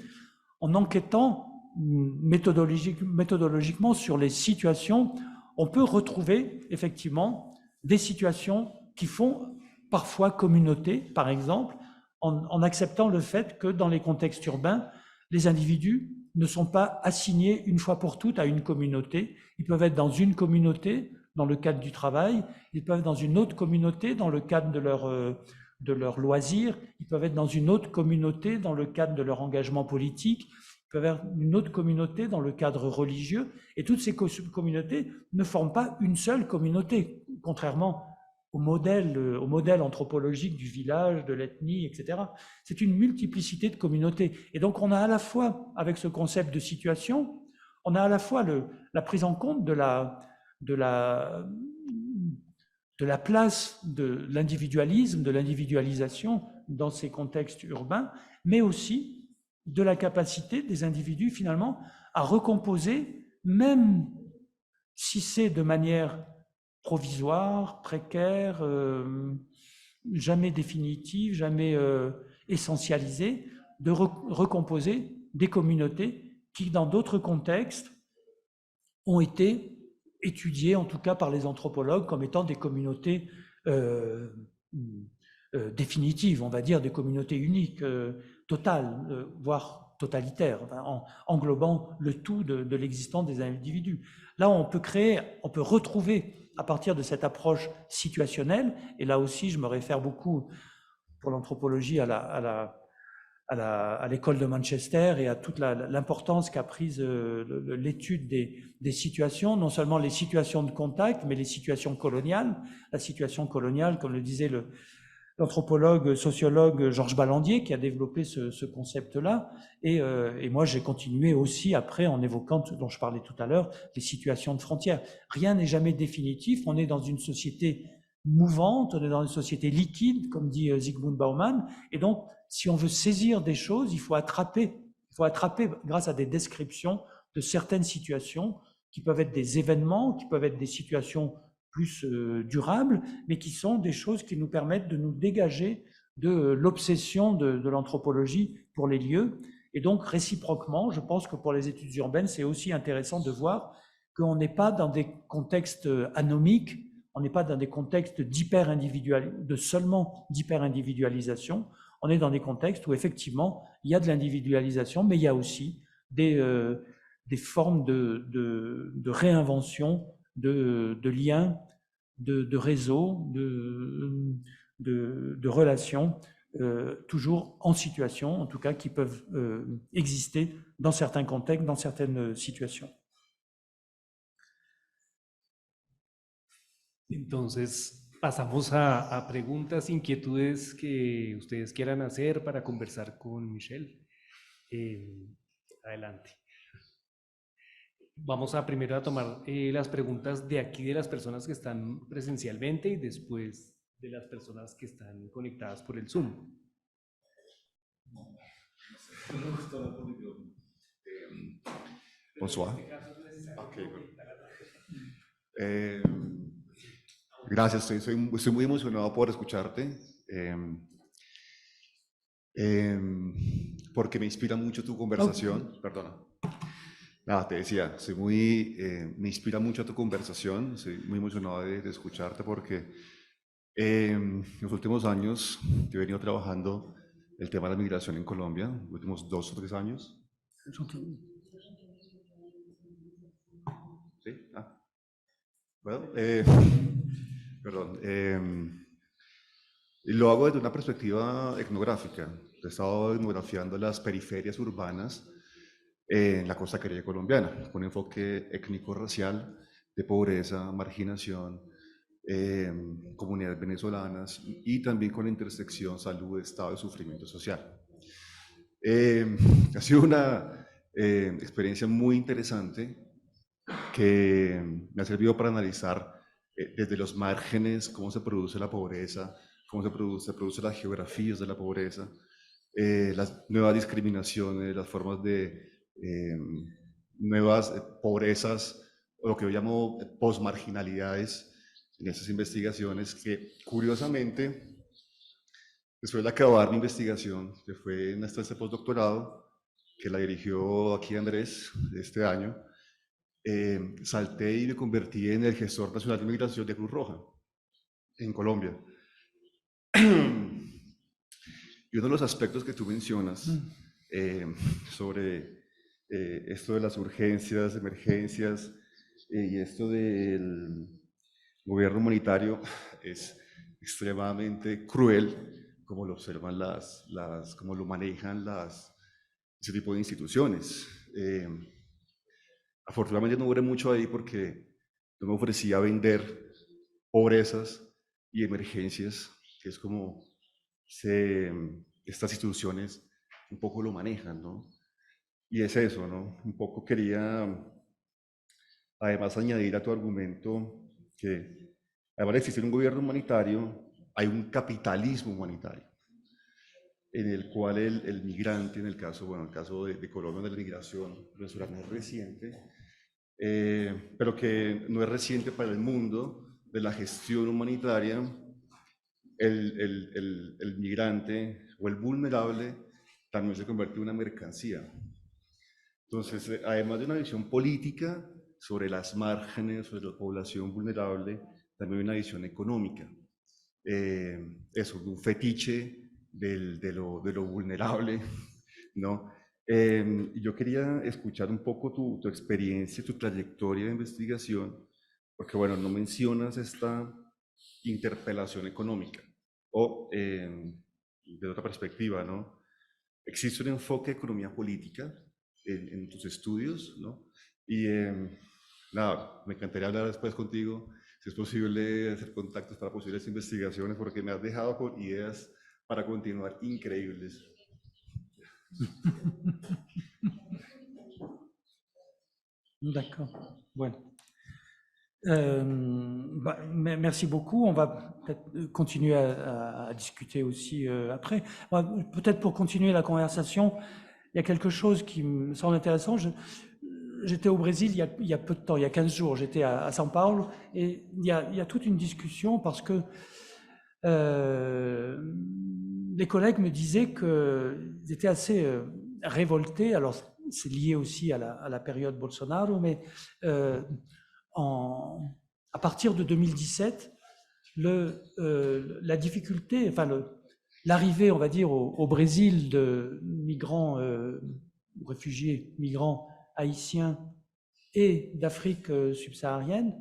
en enquêtant méthodologiquement sur les situations, on peut retrouver effectivement des situations qui font parfois communauté, par exemple, en acceptant le fait que dans les contextes urbains, les individus ne sont pas assignés une fois pour toutes à une communauté. Ils peuvent être dans une communauté dans le cadre du travail, ils peuvent être dans une autre communauté dans le cadre de leur loisirs, ils peuvent être dans une autre communauté dans le cadre de leur engagement politique, ils peuvent être dans une autre communauté dans le cadre religieux, et toutes ces communautés ne forment pas une seule communauté, contrairement au modèle anthropologique du village, de l'ethnie, etc. C'est une multiplicité de communautés. Et donc on a à la fois, avec ce concept de situation, on a à la fois la prise en compte de la place de l'individualisme, de l'individualisation dans ces contextes urbains, mais aussi de la capacité des individus finalement à recomposer, même si c'est de manière provisoire, précaire, jamais définitive, jamais essentialisée, de recomposer des communautés qui, dans d'autres contextes, ont été étudiées, en tout cas par les anthropologues, comme étant des communautés définitives, on va dire, des communautés uniques, totales, voire totalitaires, englobant le tout de l'existence des individus. Là, on peut retrouver, à partir de cette approche situationnelle, et là aussi je me réfère beaucoup pour l'anthropologie à à l'école de Manchester et à toute l'importance qu'a prise l'étude des situations, non seulement les situations de contact, mais les situations coloniales. La situation coloniale, comme le disait l'anthropologue, sociologue Georges Ballandier, qui a développé ce concept-là. Et moi, j'ai continué aussi après en évoquant, dont je parlais tout à l'heure, les situations de frontières. Rien n'est jamais définitif. On est dans une société mouvante, on est dans une société liquide, comme dit Zygmunt Bauman. Et donc, si on veut saisir des choses, il faut attraper grâce à des descriptions de certaines situations qui peuvent être des événements, qui peuvent être des situations plus durables, mais qui sont des choses qui nous permettent de nous dégager de l'obsession de l'anthropologie pour les lieux. Et donc, réciproquement, je pense que pour les études urbaines, c'est aussi intéressant de voir qu'on n'est pas dans des contextes anomiques, on n'est pas dans des contextes de seulement d'hyper-individualisation, on est dans des contextes où effectivement, il y a de l'individualisation, mais il y a aussi des formes de réinvention, de liens, de réseaux, de relations, toujours en situation, en tout cas, qui peuvent exister dans certains contextes, dans certaines situations. Entonces, pasamos a preguntas, inquietudes que ustedes quieran hacer para conversar con Michelle. Adelante. Vamos a primero a tomar las preguntas de aquí de las personas que están presencialmente y después de las personas que están conectadas por el Zoom. Bonsoir. Gracias, estoy muy emocionado por escucharte, porque me inspira mucho tu conversación. Perdona. Nada, te decía, me inspira mucho tu conversación, estoy muy emocionado de escucharte porque en los últimos años yo he venido trabajando el tema de la migración en Colombia, los últimos 2 o 3 años. ¿Sí? Bueno, perdón. Y lo hago desde una perspectiva etnográfica. He estado etnografiando las periferias urbanas en la costa caribe colombiana, con un enfoque étnico-racial, de pobreza, marginación, comunidades venezolanas y también con la intersección salud, estado y sufrimiento social. Ha sido una experiencia muy interesante que me ha servido para analizar desde los márgenes cómo se produce la pobreza, cómo se produce las geografías de la pobreza, las nuevas discriminaciones, las formas de nuevas pobrezas, o lo que yo llamo posmarginalidades en esas investigaciones que, curiosamente, después de acabar mi investigación, que fue en este postdoctorado, que la dirigió aquí Andrés este año, salté y me convertí en el gestor nacional de migración de Cruz Roja en Colombia. Y uno de los aspectos que tú mencionas sobre esto de las urgencias, emergencias y esto del gobierno humanitario es extremadamente cruel, como lo observan como lo manejan ese tipo de instituciones. Afortunadamente no duré mucho ahí porque no me ofrecía vender pobrezas y emergencias, que es como estas instituciones un poco lo manejan, ¿no? Y es eso, ¿no? Un poco quería, además, añadir a tu argumento que, además de existir un gobierno humanitario, hay un capitalismo humanitario, en el cual el migrante, en el caso de Colombia, de la migración venezolana es reciente, pero que no es reciente para el mundo de la gestión humanitaria. El migrante o el vulnerable también se convierte en una mercancía. Entonces, además de una visión política sobre las márgenes, sobre la población vulnerable, también hay una visión económica. Eso, un fetiche de lo vulnerable, ¿no? Yo quería escuchar un poco tu experiencia, tu trayectoria de investigación, porque, bueno, no mencionas esta interpelación económica, o de otra perspectiva, ¿no? existe un enfoque de economía política en tus estudios, ¿no? Y nada, me encantaría hablar después contigo, si es posible hacer contactos para posibles investigaciones, porque me has dejado con ideas para continuar increíbles. D'accord. Bueno. Merci beaucoup. On va peut-être continuer à discuter aussi après. Peut-être pour continuer la conversation, il y a quelque chose qui me semble intéressant. J'étais au Brésil il y a peu de temps, il y a 15 jours, j'étais à São Paulo, et il y a toute une discussion parce que les collègues me disaient qu'ils étaient assez révoltés. Alors, c'est lié aussi à la période Bolsonaro, mais à partir de 2017, la difficulté, enfin l'arrivée, on va dire, au Brésil de migrants, réfugiés, migrants haïtiens et d'Afrique subsaharienne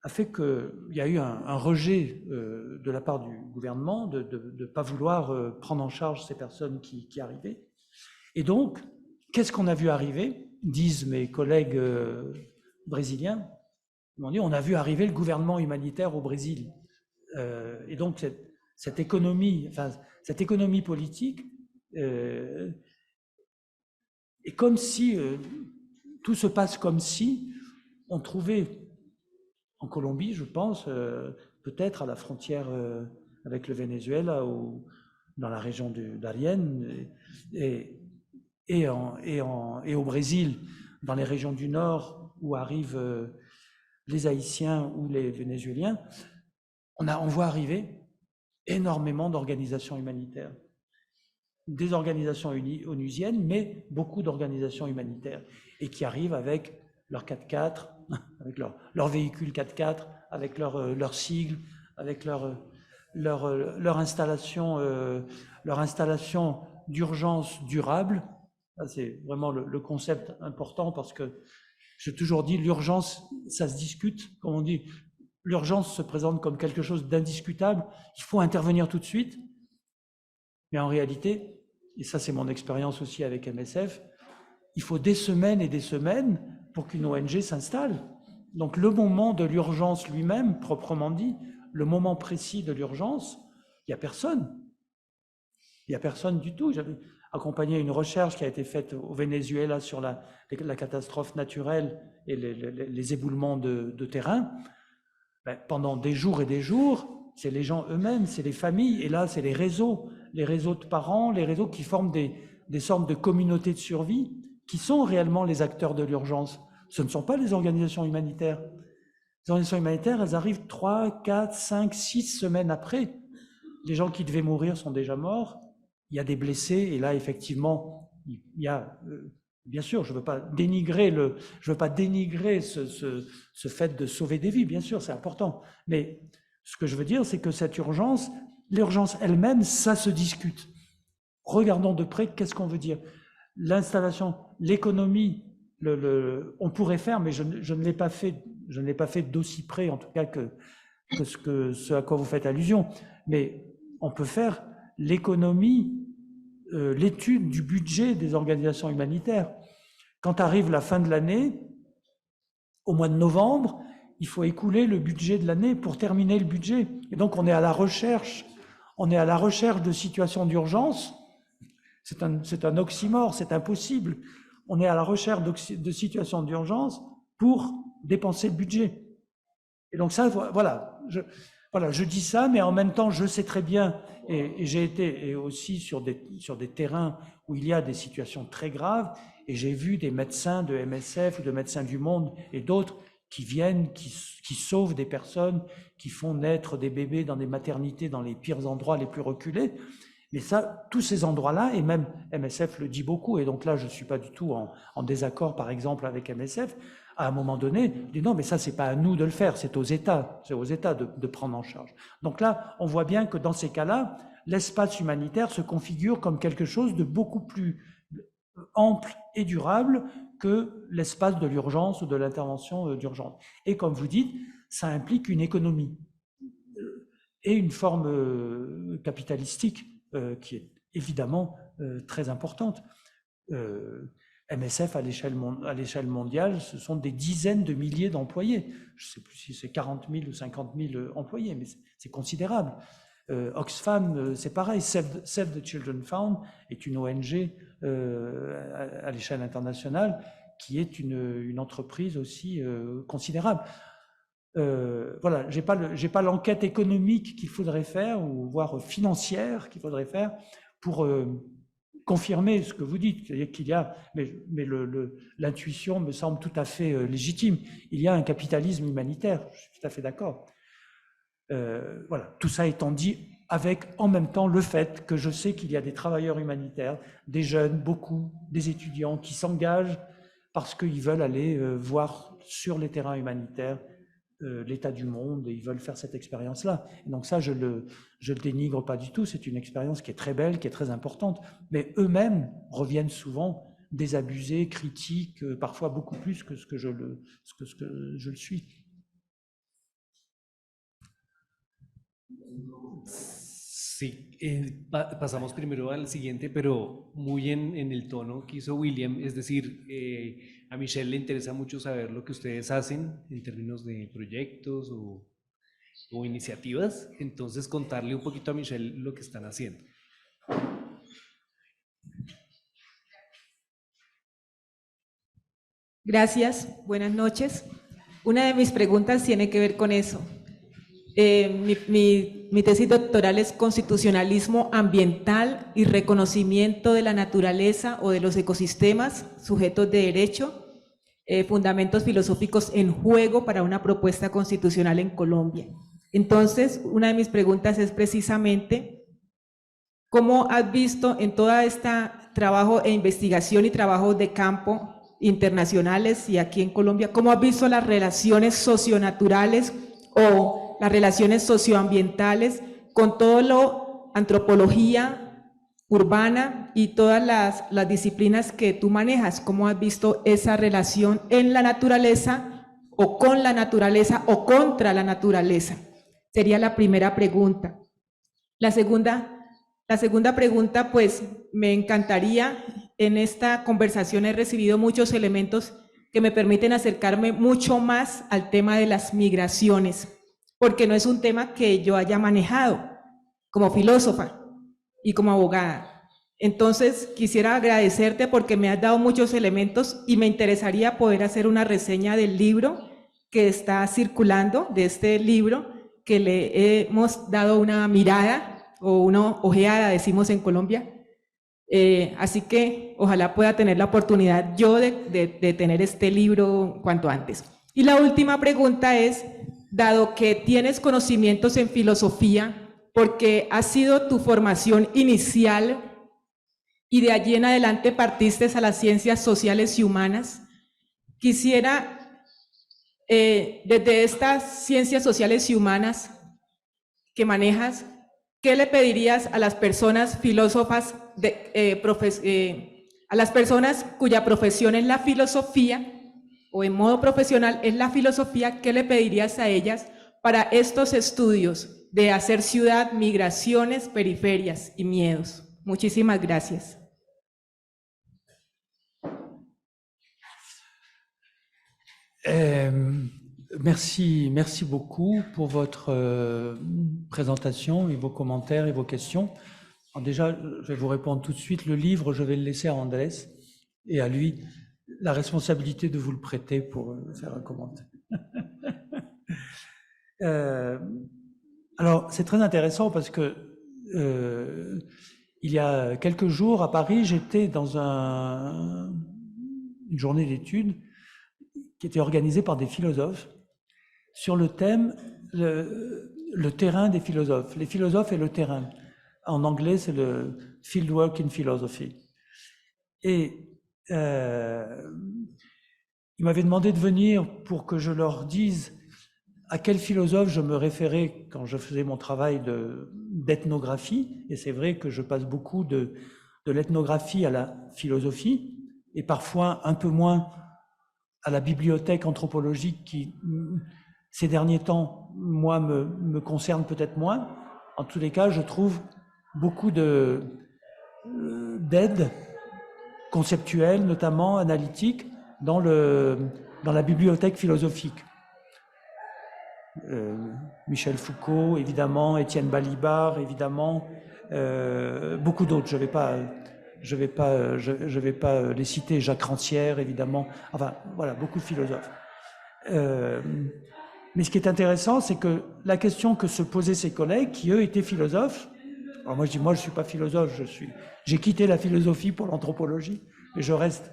a fait qu'il y a eu un rejet de la part du gouvernement de ne pas vouloir prendre en charge ces personnes qui arrivaient. Et donc, qu'est-ce qu'on a vu arriver? Disent mes collègues brésiliens, ils m'ont dit, on a vu arriver le gouvernement humanitaire au Brésil. Et donc, cette économie politique est comme si, tout se passe comme si on trouvait en Colombie, je pense, peut-être à la frontière avec le Venezuela ou dans la région du Darién et au Brésil, dans les régions du Nord où arrivent les Haïtiens ou les Vénézuéliens, on voit arriver énormément d'organisations humanitaires. Des organisations onusiennes, mais beaucoup d'organisations humanitaires, et qui arrivent avec leur 4x4, avec leur véhicule 4x4, avec leur sigle, avec leur installation d'urgence durable. C'est vraiment le concept important, parce que j'ai toujours dit, l'urgence, ça se discute. Comme on dit, l'urgence se présente comme quelque chose d'indiscutable. Il faut intervenir tout de suite. Mais en réalité, et ça c'est mon expérience aussi avec MSF, il faut des semaines et des semaines pour qu'une ONG s'installe. Donc le moment de l'urgence lui-même, proprement dit, le moment précis de l'urgence, il n'y a personne. Il n'y a personne du tout. J'avais accompagné une recherche qui a été faite au Venezuela sur la catastrophe naturelle et les éboulements de terrain. Pendant des jours et des jours, c'est les gens eux-mêmes, c'est les familles, et là c'est les réseaux de parents, les réseaux qui forment des sortes de communautés de survie, qui sont réellement les acteurs de l'urgence. Ce ne sont pas les organisations humanitaires. Les organisations humanitaires, elles arrivent 3, 4, 5, 6 semaines après. Les gens qui devaient mourir sont déjà morts, il y a des blessés, et là effectivement, il y a... Bien sûr, je ne veux pas dénigrer ce fait de sauver des vies, bien sûr, c'est important. Mais ce que je veux dire, c'est que cette urgence, l'urgence elle-même, ça se discute. Regardons de près, qu'est-ce qu'on veut dire? L'installation, l'économie, on pourrait faire, mais je ne l'ai pas fait d'aussi près, en tout cas, que ce à quoi vous faites allusion. Mais on peut faire l'économie, l'étude du budget des organisations humanitaires. Quand arrive la fin de l'année, au mois de novembre, il faut écouler le budget de l'année pour terminer le budget. Et donc on est à la recherche de situations d'urgence. C'est un oxymore, c'est impossible. On est à la recherche de situations d'urgence pour dépenser le budget. Et donc ça, voilà, je dis ça, mais en même temps, je sais très bien, et j'ai été aussi sur des terrains où il y a des situations très graves, et j'ai vu des médecins de MSF ou de Médecins du Monde et d'autres qui viennent, qui sauvent des personnes, qui font naître des bébés dans des maternités dans les pires endroits les plus reculés. Mais ça, tous ces endroits-là, et même MSF le dit beaucoup, et donc là, je ne suis pas du tout en désaccord, par exemple, avec MSF, à un moment donné, je dis non, mais ça, c'est pas à nous de le faire, c'est aux États de prendre en charge. Donc là, on voit bien que dans ces cas-là, l'espace humanitaire se configure comme quelque chose de beaucoup plus ample et durable que l'espace de l'urgence ou de l'intervention d'urgence. Et comme vous dites, ça implique une économie et une forme capitalistique qui est évidemment très importante. MSF, à l'échelle mondiale, ce sont des dizaines de milliers d'employés. Je ne sais plus si c'est 40 000 ou 50 000 employés, mais c'est considérable. Oxfam, c'est pareil. Save the Children Fund est une ONG à l'échelle internationale qui est une entreprise aussi considérable. Voilà, j'ai pas l'enquête économique qu'il faudrait faire, ou voire financière qu'il faudrait faire pour confirmer ce que vous dites, c'est-à-dire qu'il y a, mais l'intuition me semble tout à fait légitime. Il y a un capitalisme humanitaire, je suis tout à fait d'accord. Voilà, tout ça étant dit, avec en même temps le fait que je sais qu'il y a des travailleurs humanitaires, des jeunes, beaucoup, des étudiants qui s'engagent parce qu'ils veulent aller voir sur les terrains humanitaires l'état du monde, et ils veulent faire cette expérience-là. Donc ça, je le dénigre pas du tout, c'est une expérience qui est très belle, qui est très importante, mais eux-mêmes reviennent souvent désabusés, critiques, parfois beaucoup plus que ce que je le suis. Sí, pasamos primero al siguiente, pero muy en el tono que hizo William, es decir, a Michelle le interesa mucho saber lo que ustedes hacen en términos de proyectos o iniciativas, entonces contarle un poquito a Michelle lo que están haciendo. Gracias, buenas noches. Una de mis preguntas tiene que ver con eso. Mi tesis doctoral es Constitucionalismo ambiental y reconocimiento de la naturaleza o de los ecosistemas, sujetos de derecho, fundamentos filosóficos en juego para una propuesta constitucional en Colombia. Entonces, una de mis preguntas es precisamente, ¿cómo has visto en toda esta trabajo e investigación y trabajo de campo internacionales y aquí en Colombia, cómo has visto las relaciones socionaturales o las relaciones socioambientales con todo lo antropología urbana y todas las disciplinas que tú manejas? ¿Cómo has visto esa relación en la naturaleza o con la naturaleza o contra la naturaleza? Sería la primera pregunta. La segunda pregunta, pues me encantaría, en esta conversación he recibido muchos elementos que me permiten acercarme mucho más al tema de las migraciones, porque no es un tema que yo haya manejado como filósofa y como abogada. Entonces, quisiera agradecerte porque me has dado muchos elementos y me interesaría poder hacer una reseña del libro que está circulando, de este libro, que le hemos dado una mirada o una ojeada, decimos en Colombia. Así que ojalá pueda tener la oportunidad yo de tener este libro cuanto antes. Y la última pregunta es, dado que tienes conocimientos en filosofía, porque ha sido tu formación inicial y de allí en adelante partiste a las ciencias sociales y humanas, quisiera, desde estas ciencias sociales y humanas que manejas, ¿qué le pedirías a las personas filósofas, a las personas cuya profesión es la filosofía, o en modo profesional es la filosofía, qué le pedirías a ellas para estos estudios de hacer ciudad, migraciones, periferias y miedos? Muchísimas gracias. Merci beaucoup pour votre présentation et vos commentaires et vos questions. Alors déjà, je vais vous répondre tout de suite. Le livre, je vais le laisser à Andrés et à lui la responsabilité de vous le prêter pour faire un commentaire. Alors, c'est très intéressant parce que il y a quelques jours à Paris, j'étais dans une journée d'études qui était organisée par des philosophes sur le thème le terrain des philosophes, les philosophes et le terrain. En anglais, c'est le fieldwork in philosophy. Et ils m'avaient demandé de venir pour que je leur dise à quel philosophe je me référais quand je faisais mon travail d'ethnographie. Et c'est vrai que je passe beaucoup de l'ethnographie à la philosophie, et parfois un peu moins à la bibliothèque anthropologique qui, ces derniers temps, moi, me concerne peut-être moins. En tous les cas, je trouve beaucoup de d'aide conceptuelle, notamment analytique, dans la bibliothèque philosophique. Michel Foucault, évidemment, Étienne Balibar, évidemment, beaucoup d'autres. Je vais pas les citer. Jacques Rancière, évidemment. Enfin, voilà, beaucoup de philosophes. Mais ce qui est intéressant, c'est que la question que se posaient ces collègues, qui eux étaient philosophes. Alors moi, je dis, moi, je suis pas philosophe. J'ai quitté la philosophie pour l'anthropologie, mais je reste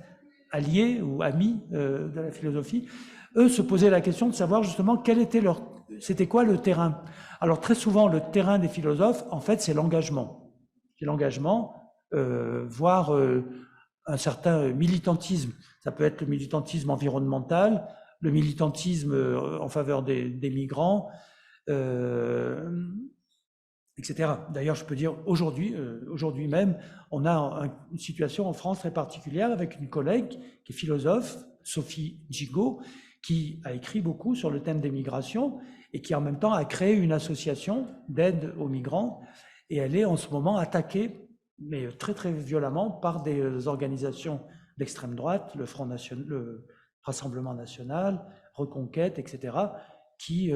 allié ou ami de la philosophie. Eux se posaient la question de savoir justement c'était quoi le terrain. Alors très souvent, le terrain des philosophes, en fait, c'est l'engagement. C'est l'engagement, voire un certain militantisme. Ça peut être le militantisme environnemental, le militantisme en faveur des migrants, etc. D'ailleurs, je peux dire aujourd'hui même, on a une situation en France très particulière avec une collègue qui est philosophe, Sophie Gigot, qui a écrit beaucoup sur le thème des migrations et qui en même temps a créé une association d'aide aux migrants. Et elle est en ce moment attaquée, mais très très violemment, par des organisations d'extrême droite, le Front National, le Rassemblement National, Reconquête, etc., qui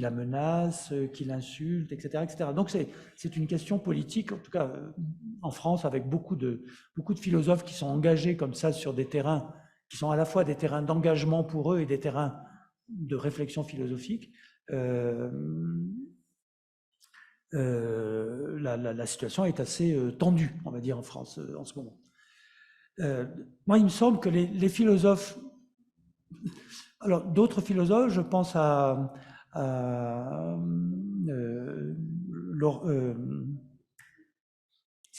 la menacent, qui l'insultent, etc., etc. Donc c'est une question politique, en tout cas en France, avec beaucoup de philosophes qui sont engagés comme ça sur des terrains qui sont à la fois des terrains d'engagement pour eux et des terrains de réflexion philosophique. La situation est assez tendue, on va dire, en France en ce moment. Moi, il me semble que les philosophes... Alors, d'autres philosophes, je pense à ça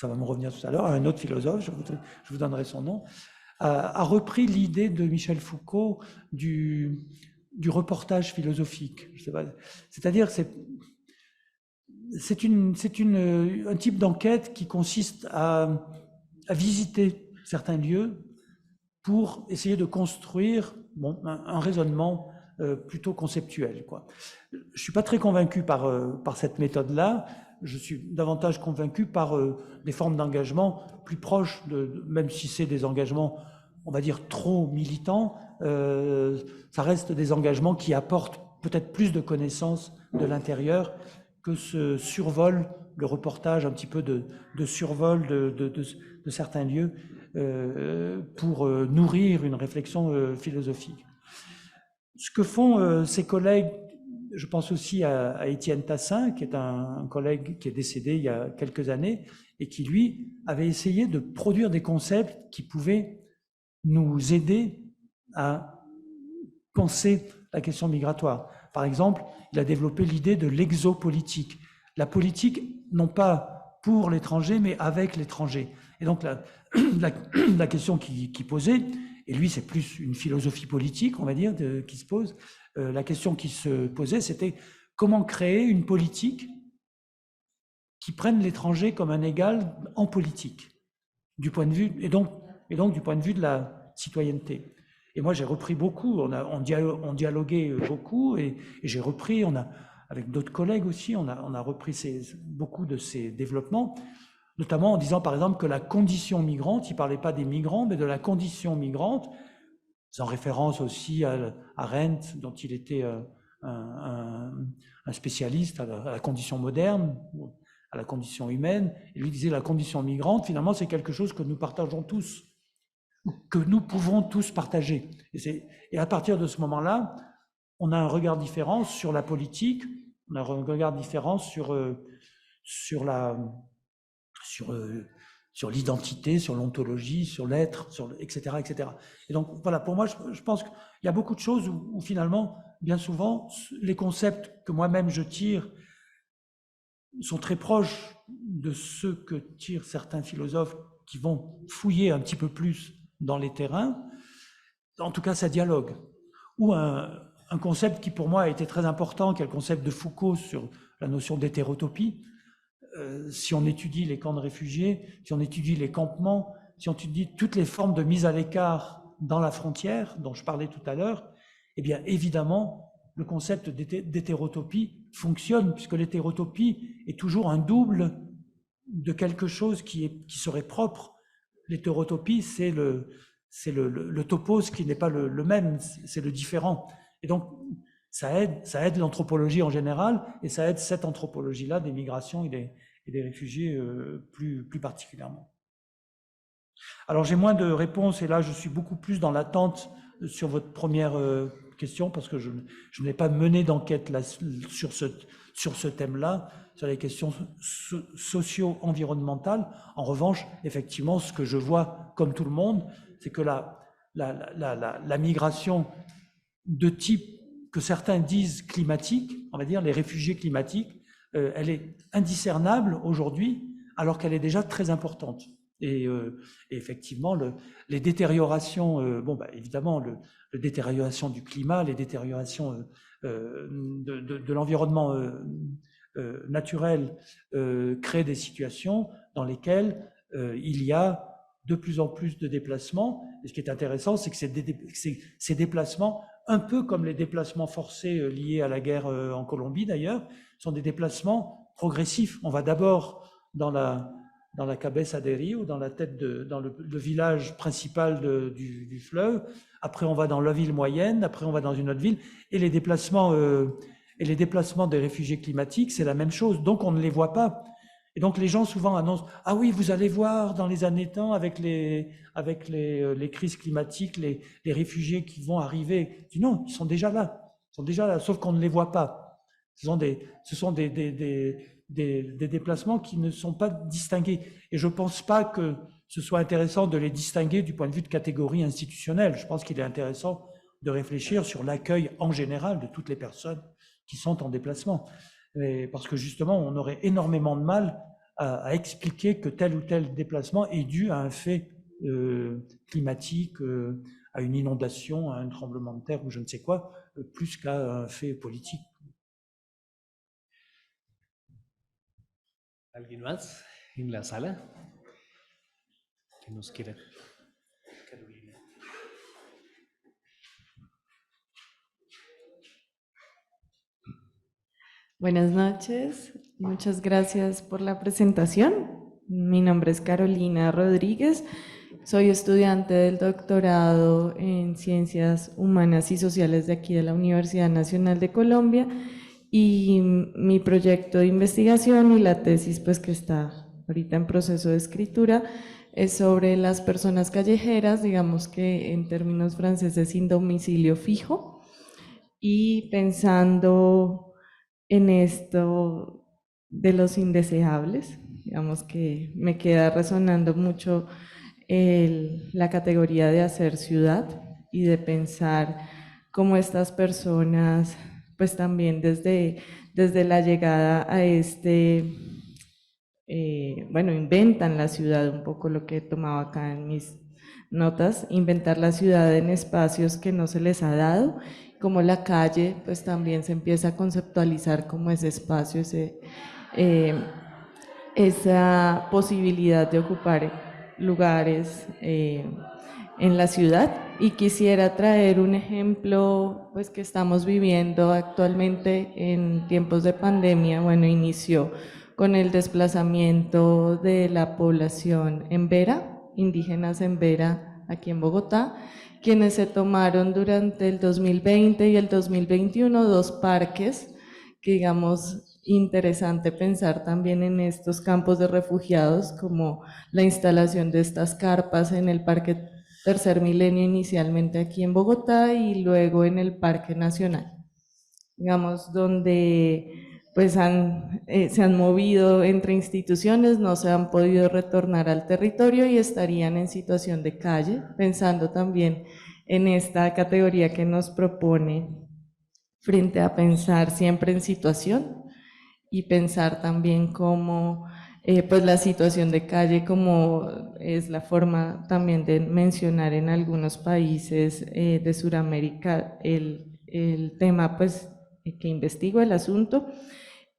va me revenir tout à l'heure, à un autre philosophe, je vous donnerai son nom, a repris l'idée de Michel Foucault du reportage philosophique. C'est-à-dire, c'est un type d'enquête qui consiste à visiter certains lieux pour essayer de construire un raisonnement plutôt conceptuel, quoi. Je ne suis pas très convaincu par cette méthode-là. Je suis davantage convaincu par des formes d'engagement plus proches, même si c'est des engagements, on va dire, trop militants, ça reste des engagements qui apportent peut-être plus de connaissances de l'intérieur que ce survol, le reportage, un petit peu de survol de certains lieux pour nourrir une réflexion philosophique. Ce que font ces collègues, je pense aussi à Étienne Tassin, qui est un collègue qui est décédé il y a quelques années, et qui, lui, avait essayé de produire des concepts qui pouvaient nous aider à penser la question migratoire. Par exemple, il a développé l'idée de l'exopolitique. La politique, non pas pour l'étranger, mais avec l'étranger. Et donc, la question qui posait, et lui, c'est plus une philosophie politique, on va dire, qui se pose. La question qui se posait, c'était comment créer une politique qui prenne l'étranger comme un égal en politique, du point de vue, et donc du point de vue de la citoyenneté. Et moi, j'ai repris beaucoup, on dialoguait beaucoup, et j'ai repris, avec d'autres collègues aussi, on a repris beaucoup de ces développements, notamment en disant, par exemple, que la condition migrante, il ne parlait pas des migrants, mais de la condition migrante, en référence aussi à Arendt, dont il était un spécialiste à la condition moderne, à la condition humaine. Et lui disait, la condition migrante, finalement, c'est quelque chose que nous partageons tous, que nous pouvons tous partager. Et à partir de ce moment-là, on a un regard différent sur la politique, on a un regard différent sur l'identité, sur l'ontologie, sur l'être, etc., etc. Et donc, voilà, pour moi, je pense qu'il y a beaucoup de choses où finalement, bien souvent, les concepts que moi-même je tire sont très proches de ceux que tirent certains philosophes qui vont fouiller un petit peu plus dans les terrains. En tout cas, ça dialogue. Ou un concept qui, pour moi, a été très important, qui est le concept de Foucault sur la notion d'hétérotopie. Si on étudie les camps de réfugiés, si on étudie les campements, si on étudie toutes les formes de mise à l'écart dans la frontière, dont je parlais tout à l'heure, eh bien, évidemment, le concept d'hétérotopie fonctionne, puisque l'hétérotopie est toujours un double de quelque chose qui serait propre. L'hétérotopie, c'est le topos qui n'est pas le même, c'est le différent. Et donc, ça aide l'anthropologie en général, et ça aide cette anthropologie-là des migrations et des réfugiés plus particulièrement. Alors, j'ai moins de réponses, et là, je suis beaucoup plus dans l'attente sur votre première question, parce que je n'ai pas mené d'enquête sur ce thème-là, sur les questions socio-environnementales. En revanche, effectivement, ce que je vois, comme tout le monde, c'est que la migration de type que certains disent climatique, on va dire les réfugiés climatiques, elle est indiscernable aujourd'hui, alors qu'elle est déjà très importante. Et effectivement, les détériorations, évidemment, la détérioration du climat, les détériorations de l'environnement naturel créent des situations dans lesquelles il y a de plus en plus de déplacements. Et ce qui est intéressant, c'est que ces déplacements, un peu comme les déplacements forcés liés à la guerre en Colombie d'ailleurs, sont des déplacements progressifs. On va d'abord dans la cabeza de río, dans le village principal du fleuve, après on va dans la ville moyenne, après on va dans une autre ville, et les déplacements des réfugiés climatiques, c'est la même chose, donc on ne les voit pas. Et donc les gens souvent annoncent « Ah oui, vous allez voir dans les années temps avec les crises climatiques, les réfugiés qui vont arriver. » Je dis non, ils sont déjà là, sauf qu'on ne les voit pas. Ce sont des déplacements qui ne sont pas distingués. Et je ne pense pas que ce soit intéressant de les distinguer du point de vue de catégorie institutionnelle. Je pense qu'il est intéressant de réfléchir sur l'accueil en général de toutes les personnes qui sont en déplacement. Parce que justement, on aurait énormément de mal à expliquer que tel ou tel déplacement est dû à un fait climatique, à une inondation, à un tremblement de terre ou je ne sais quoi, plus qu'à un fait politique. ¿Alguien más en la sala que nos quiera? Carolina. Buenas noches, muchas gracias por la presentación. Mi nombre es Carolina Rodríguez, soy estudiante del doctorado en Ciencias Humanas y Sociales de aquí de la Universidad Nacional de Colombia, y mi proyecto de investigación y la tesis pues que está ahorita en proceso de escritura es sobre las personas callejeras, digamos que en términos franceses sin domicilio fijo, y pensando en esto de los indeseables, digamos que me queda resonando mucho la categoría de hacer ciudad y de pensar cómo estas personas pues también desde la llegada a inventan la ciudad, un poco lo que he tomado acá en mis notas, inventar la ciudad en espacios que no se les ha dado, como la calle pues también se empieza a conceptualizar como ese espacio, esa posibilidad de ocupar lugares en la ciudad. Y quisiera traer un ejemplo pues que estamos viviendo actualmente en tiempos de pandemia. Bueno, inició con el desplazamiento de la población en Vera, indígenas en Vera, aquí en Bogotá, quienes se tomaron durante el 2020 y el 2021 2 parques, que digamos interesante pensar también en estos campos de refugiados, como la instalación de estas carpas en el Parque Tercer Milenio inicialmente aquí en Bogotá y luego en el Parque Nacional, digamos, donde pues se han movido entre instituciones, no se han podido retornar al territorio y estarían en situación de calle, pensando también en esta categoría que nos propone frente a pensar siempre en situación y pensar también cómo pues la situación de calle, como es la forma también de mencionar en algunos países de Sudamérica el tema pues que investigo el asunto.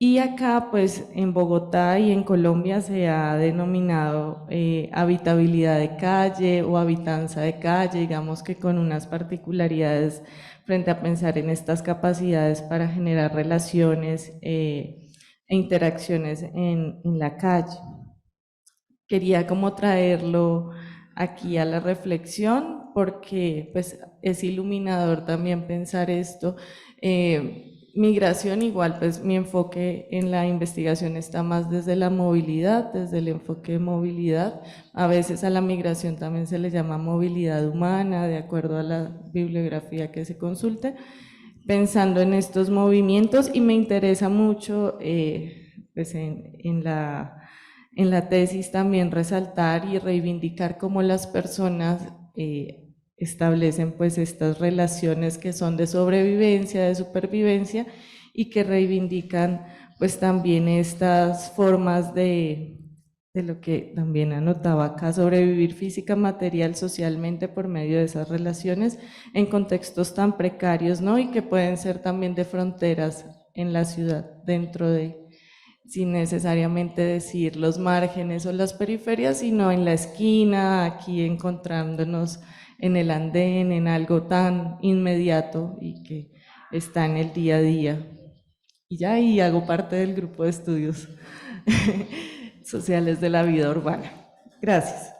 Y acá pues en Bogotá y en Colombia se ha denominado habitabilidad de calle o habitanza de calle, digamos que con unas particularidades frente a pensar en estas capacidades para generar relaciones e interacciones en la calle. quería como traerlo aquí a la reflexión porque pues es iluminador también pensar esto. Migración igual, pues mi enfoque en la investigación está más desde la movilidad, desde el enfoque de movilidad. A veces a la migración también se le llama movilidad humana, de acuerdo a la bibliografía que se consulte, pensando en estos movimientos, y me interesa mucho pues en la tesis también resaltar y reivindicar cómo las personas establecen pues estas relaciones que son de sobrevivencia, de supervivencia, y que reivindican pues también estas formas de lo que también anotaba acá, sobrevivir física, material, socialmente por medio de esas relaciones en contextos tan precarios, ¿no? Y que pueden ser también de fronteras en la ciudad, dentro de, sin necesariamente decir los márgenes o las periferias, sino en la esquina, aquí encontrándonos en el andén, en algo tan inmediato y que está en el día a día. Y ya ahí hago parte del grupo de estudios sociales de la vida urbana. Gracias.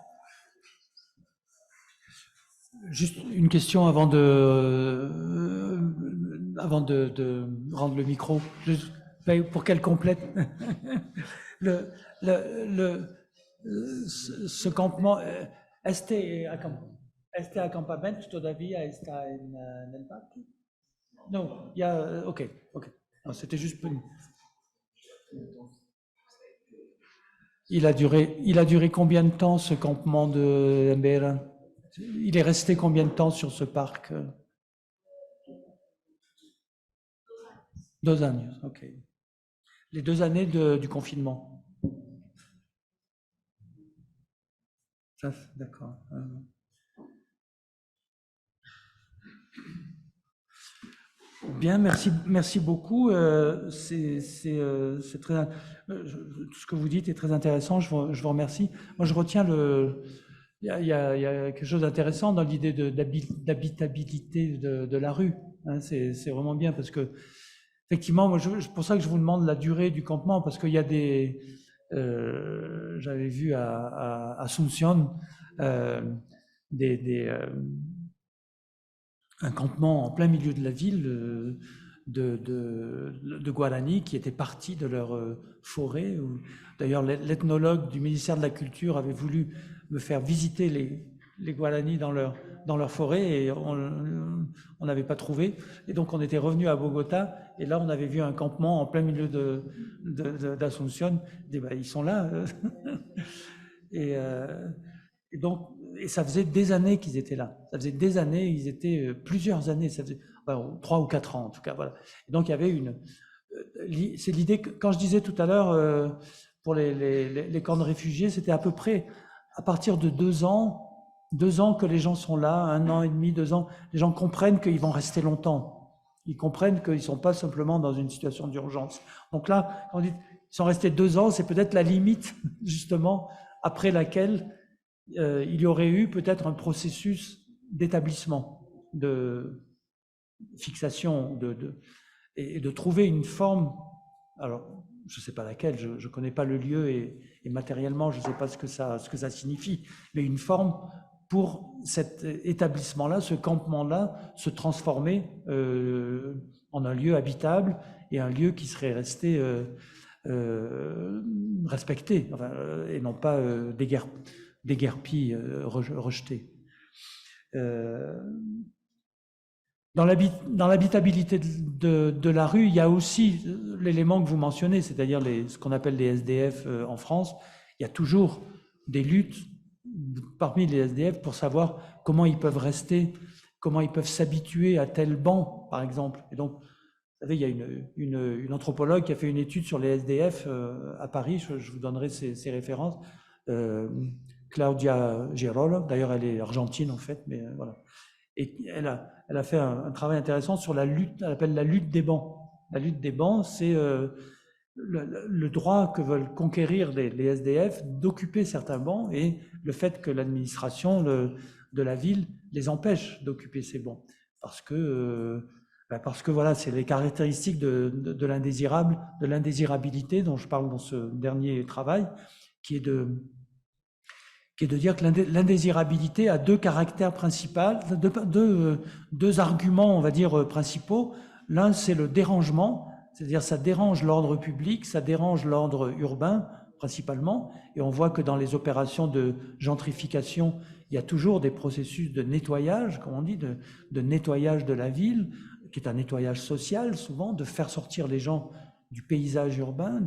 Juste une question avant de rendre le micro, pour qu'elle complète. Ce campement, este acampamento todavía está en el parque? No, ya, ok. No, c'était juste une... Il a duré combien de temps ce campement de Embera? Il est resté combien de temps sur ce parc? 2 ans, ok. Les 2 années du confinement. Ça, d'accord. Bien, merci beaucoup. C'est très, tout ce que vous dites est très intéressant. Je vous remercie. Moi, je retiens il y a quelque chose d'intéressant dans l'idée d'habitabilité de la rue. Hein, c'est vraiment bien parce que, effectivement, moi, c'est pour ça que je vous demande la durée du campement, parce qu'il y a des, j'avais vu à Asunción un campement en plein milieu de la ville de Guarani qui étaient partis de leur forêt. D'ailleurs, l'ethnologue du ministère de la Culture avait voulu me faire visiter les Guarani dans leur forêt et on n'avait pas trouvé. Et donc, on était revenu à Bogota et là, on avait vu un campement en plein milieu d'Asunción. Ils sont là. Et donc, et ça faisait des années qu'ils étaient là. Ça faisait des années, ils étaient plusieurs années, ça faisait 3 ou 4 ans en tout cas. Voilà. Et donc il y avait c'est l'idée que, quand je disais tout à l'heure pour les camps de réfugiés, c'était à peu près à partir de 2 ans que les gens sont là, 1 an et demi, 2 ans, les gens comprennent qu'ils vont rester longtemps. Ils comprennent qu'ils ne sont pas simplement dans une situation d'urgence. Donc là, quand on dit ils sont restés 2 ans, c'est peut-être la limite justement après laquelle il y aurait eu peut-être un processus d'établissement, de fixation, et de trouver une forme, alors je ne sais pas laquelle, je ne connais pas le lieu et matériellement je ne sais pas ce que ça signifie, mais une forme pour cet établissement-là, ce campement-là, se transformer en un lieu habitable et un lieu qui serait resté respecté, enfin, et non pas déguerpi, rejeté. Dans l'habitabilité de la rue, il y a aussi l'élément que vous mentionnez, c'est-à-dire ce qu'on appelle les SDF en France. Il y a toujours des luttes parmi les SDF pour savoir comment ils peuvent rester, comment ils peuvent s'habituer à tel banc, par exemple. Et donc, vous savez, il y a une anthropologue qui a fait une étude sur les SDF à Paris, je vous donnerai ses références, Claudia Girolo, d'ailleurs elle est argentine en fait, mais voilà. Et elle a fait un travail intéressant sur la lutte, elle appelle la lutte des bancs. La lutte des bancs, c'est le droit que veulent conquérir les SDF d'occuper certains bancs et le fait que l'administration de la ville les empêche d'occuper ces bancs. Parce que voilà, c'est les caractéristiques de l'indésirable, de l'indésirabilité dont je parle dans ce dernier travail, qui est qui est de dire que l'indésirabilité a deux caractères principaux, deux arguments, on va dire, principaux. L'un, c'est le dérangement, c'est-à-dire ça dérange l'ordre public, ça dérange l'ordre urbain, principalement, et on voit que dans les opérations de gentrification, il y a toujours des processus de nettoyage, comme on dit, de nettoyage de la ville, qui est un nettoyage social, souvent, de faire sortir les gens du paysage urbain,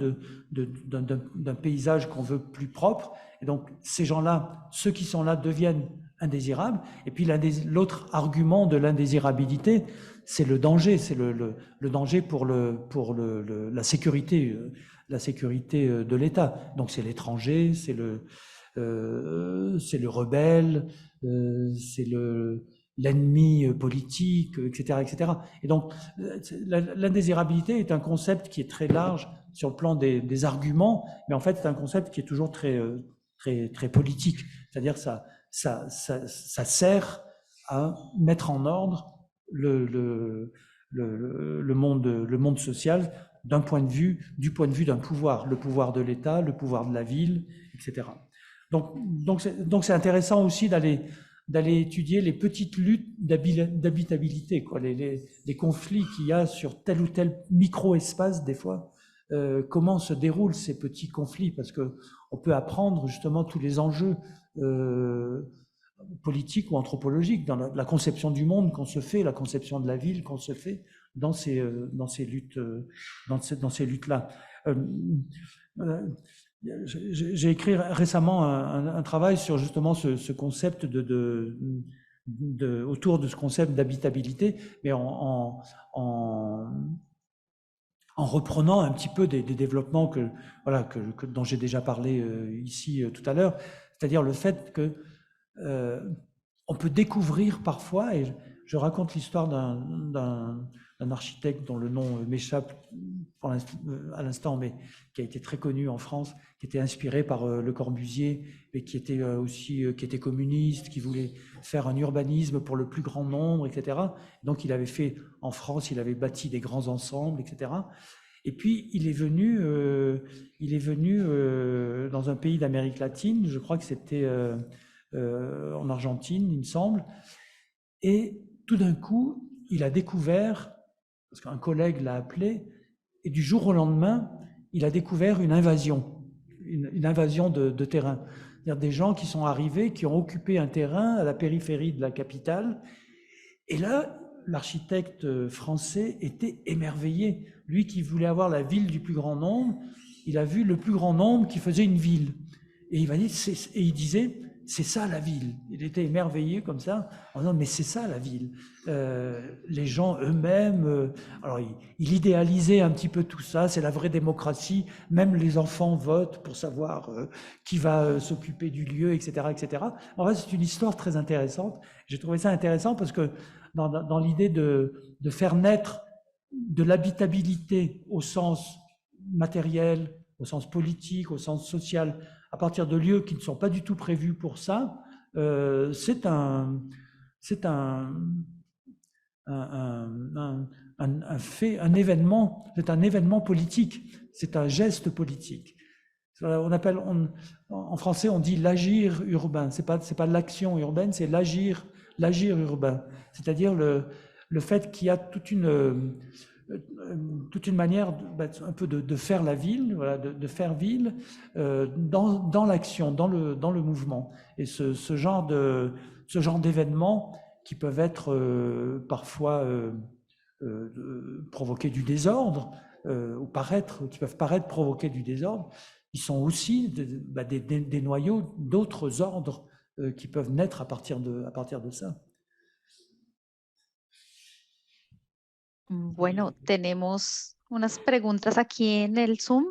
d'un paysage qu'on veut plus propre. Et donc, ces gens-là, ceux qui sont là deviennent indésirables. Et puis, l'autre argument de l'indésirabilité, c'est le danger. C'est le danger pour la sécurité de l'État. Donc, c'est l'étranger, c'est le rebelle, c'est l'ennemi politique, etc., etc. Et donc, l'indésirabilité est un concept qui est très large sur le plan des arguments, mais en fait, c'est un concept qui est toujours très politique. C'est-à-dire que ça sert à mettre en ordre le monde social du point de vue d'un pouvoir, le pouvoir de l'État, le pouvoir de la ville, etc. Donc c'est intéressant aussi d'aller étudier les petites luttes d'habitabilité, les conflits qu'il y a sur tel ou tel micro-espace, des fois, comment se déroulent ces petits conflits, parce qu'on peut apprendre justement tous les enjeux politiques ou anthropologiques dans la conception du monde qu'on se fait, la conception de la ville qu'on se fait dans ces luttes-là. J'ai écrit récemment un travail sur justement ce concept autour de ce concept d'habitabilité, mais en reprenant un petit peu des développements dont j'ai déjà parlé ici tout à l'heure, c'est-à-dire le fait que on peut découvrir parfois, et je raconte l'histoire d'un architecte dont le nom m'échappe à l'instant, mais qui a été très connu en France, qui était inspiré par Le Corbusier, et qui était aussi qui était communiste, qui voulait faire un urbanisme pour le plus grand nombre, etc. Donc il avait fait, en France, il avait bâti des grands ensembles, etc. Et puis il est venu dans un pays d'Amérique latine, je crois que c'était en Argentine, il me semble, et tout d'un coup, il a découvert, parce qu'un collègue l'a appelé, et du jour au lendemain, il a découvert une invasion de terrain. C'est-à-dire des gens qui sont arrivés, qui ont occupé un terrain à la périphérie de la capitale. Et là, l'architecte français était émerveillé. Lui qui voulait avoir la ville du plus grand nombre, il a vu le plus grand nombre qui faisait une ville. Et il disait, c'est ça la ville. Il était émerveillé comme ça, en disant, mais c'est ça la ville. Les gens eux-mêmes, alors il idéalisait un petit peu tout ça, c'est la vraie démocratie, même les enfants votent pour savoir qui va s'occuper du lieu, etc., etc. En fait, c'est une histoire très intéressante. J'ai trouvé ça intéressant parce que dans l'idée de faire naître de l'habitabilité au sens matériel, au sens politique, au sens social, à partir de lieux qui ne sont pas du tout prévus pour ça, c'est un fait, un événement, c'est un événement politique, c'est un geste politique. En français, on dit l'agir urbain. C'est pas l'action urbaine, c'est l'agir urbain. C'est-à-dire le fait qu'il y a toute une manière un peu de faire la ville, voilà, de faire ville dans l'action, dans le mouvement. Et ce genre d'événements qui peuvent être parfois provoquer du désordre ou qui peuvent paraître provoquer du désordre, ils sont aussi des noyaux d'autres ordres qui peuvent naître à partir de ça. Bueno, tenemos unas preguntas aquí en el Zoom.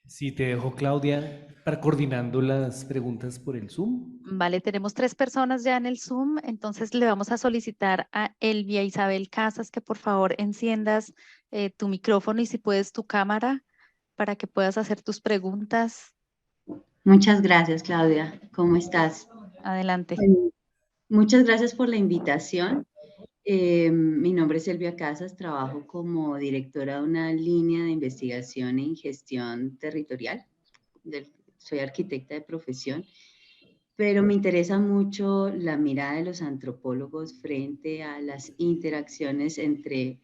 Sí, te dejo, Claudia, para coordinando las preguntas por el Zoom. Vale, tenemos 3 personas ya en el Zoom, entonces le vamos a solicitar a Elvia Isabel Casas que por favor enciendas tu micrófono y si puedes tu cámara para que puedas hacer tus preguntas. Muchas gracias, Claudia. ¿Cómo estás? Adelante. Muchas gracias por la invitación. Mi nombre es Elvia Casas, trabajo como directora de una línea de investigación en gestión territorial del soy arquitecta de profesión, pero me interesa mucho la mirada de los antropólogos frente a las interacciones entre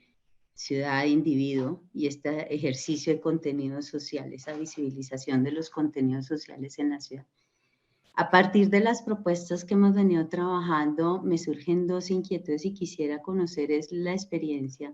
ciudad e individuo y este ejercicio de contenidos sociales, esa visibilización de los contenidos sociales en la ciudad. A partir de las propuestas que hemos venido trabajando, me surgen dos inquietudes y quisiera conocer la experiencia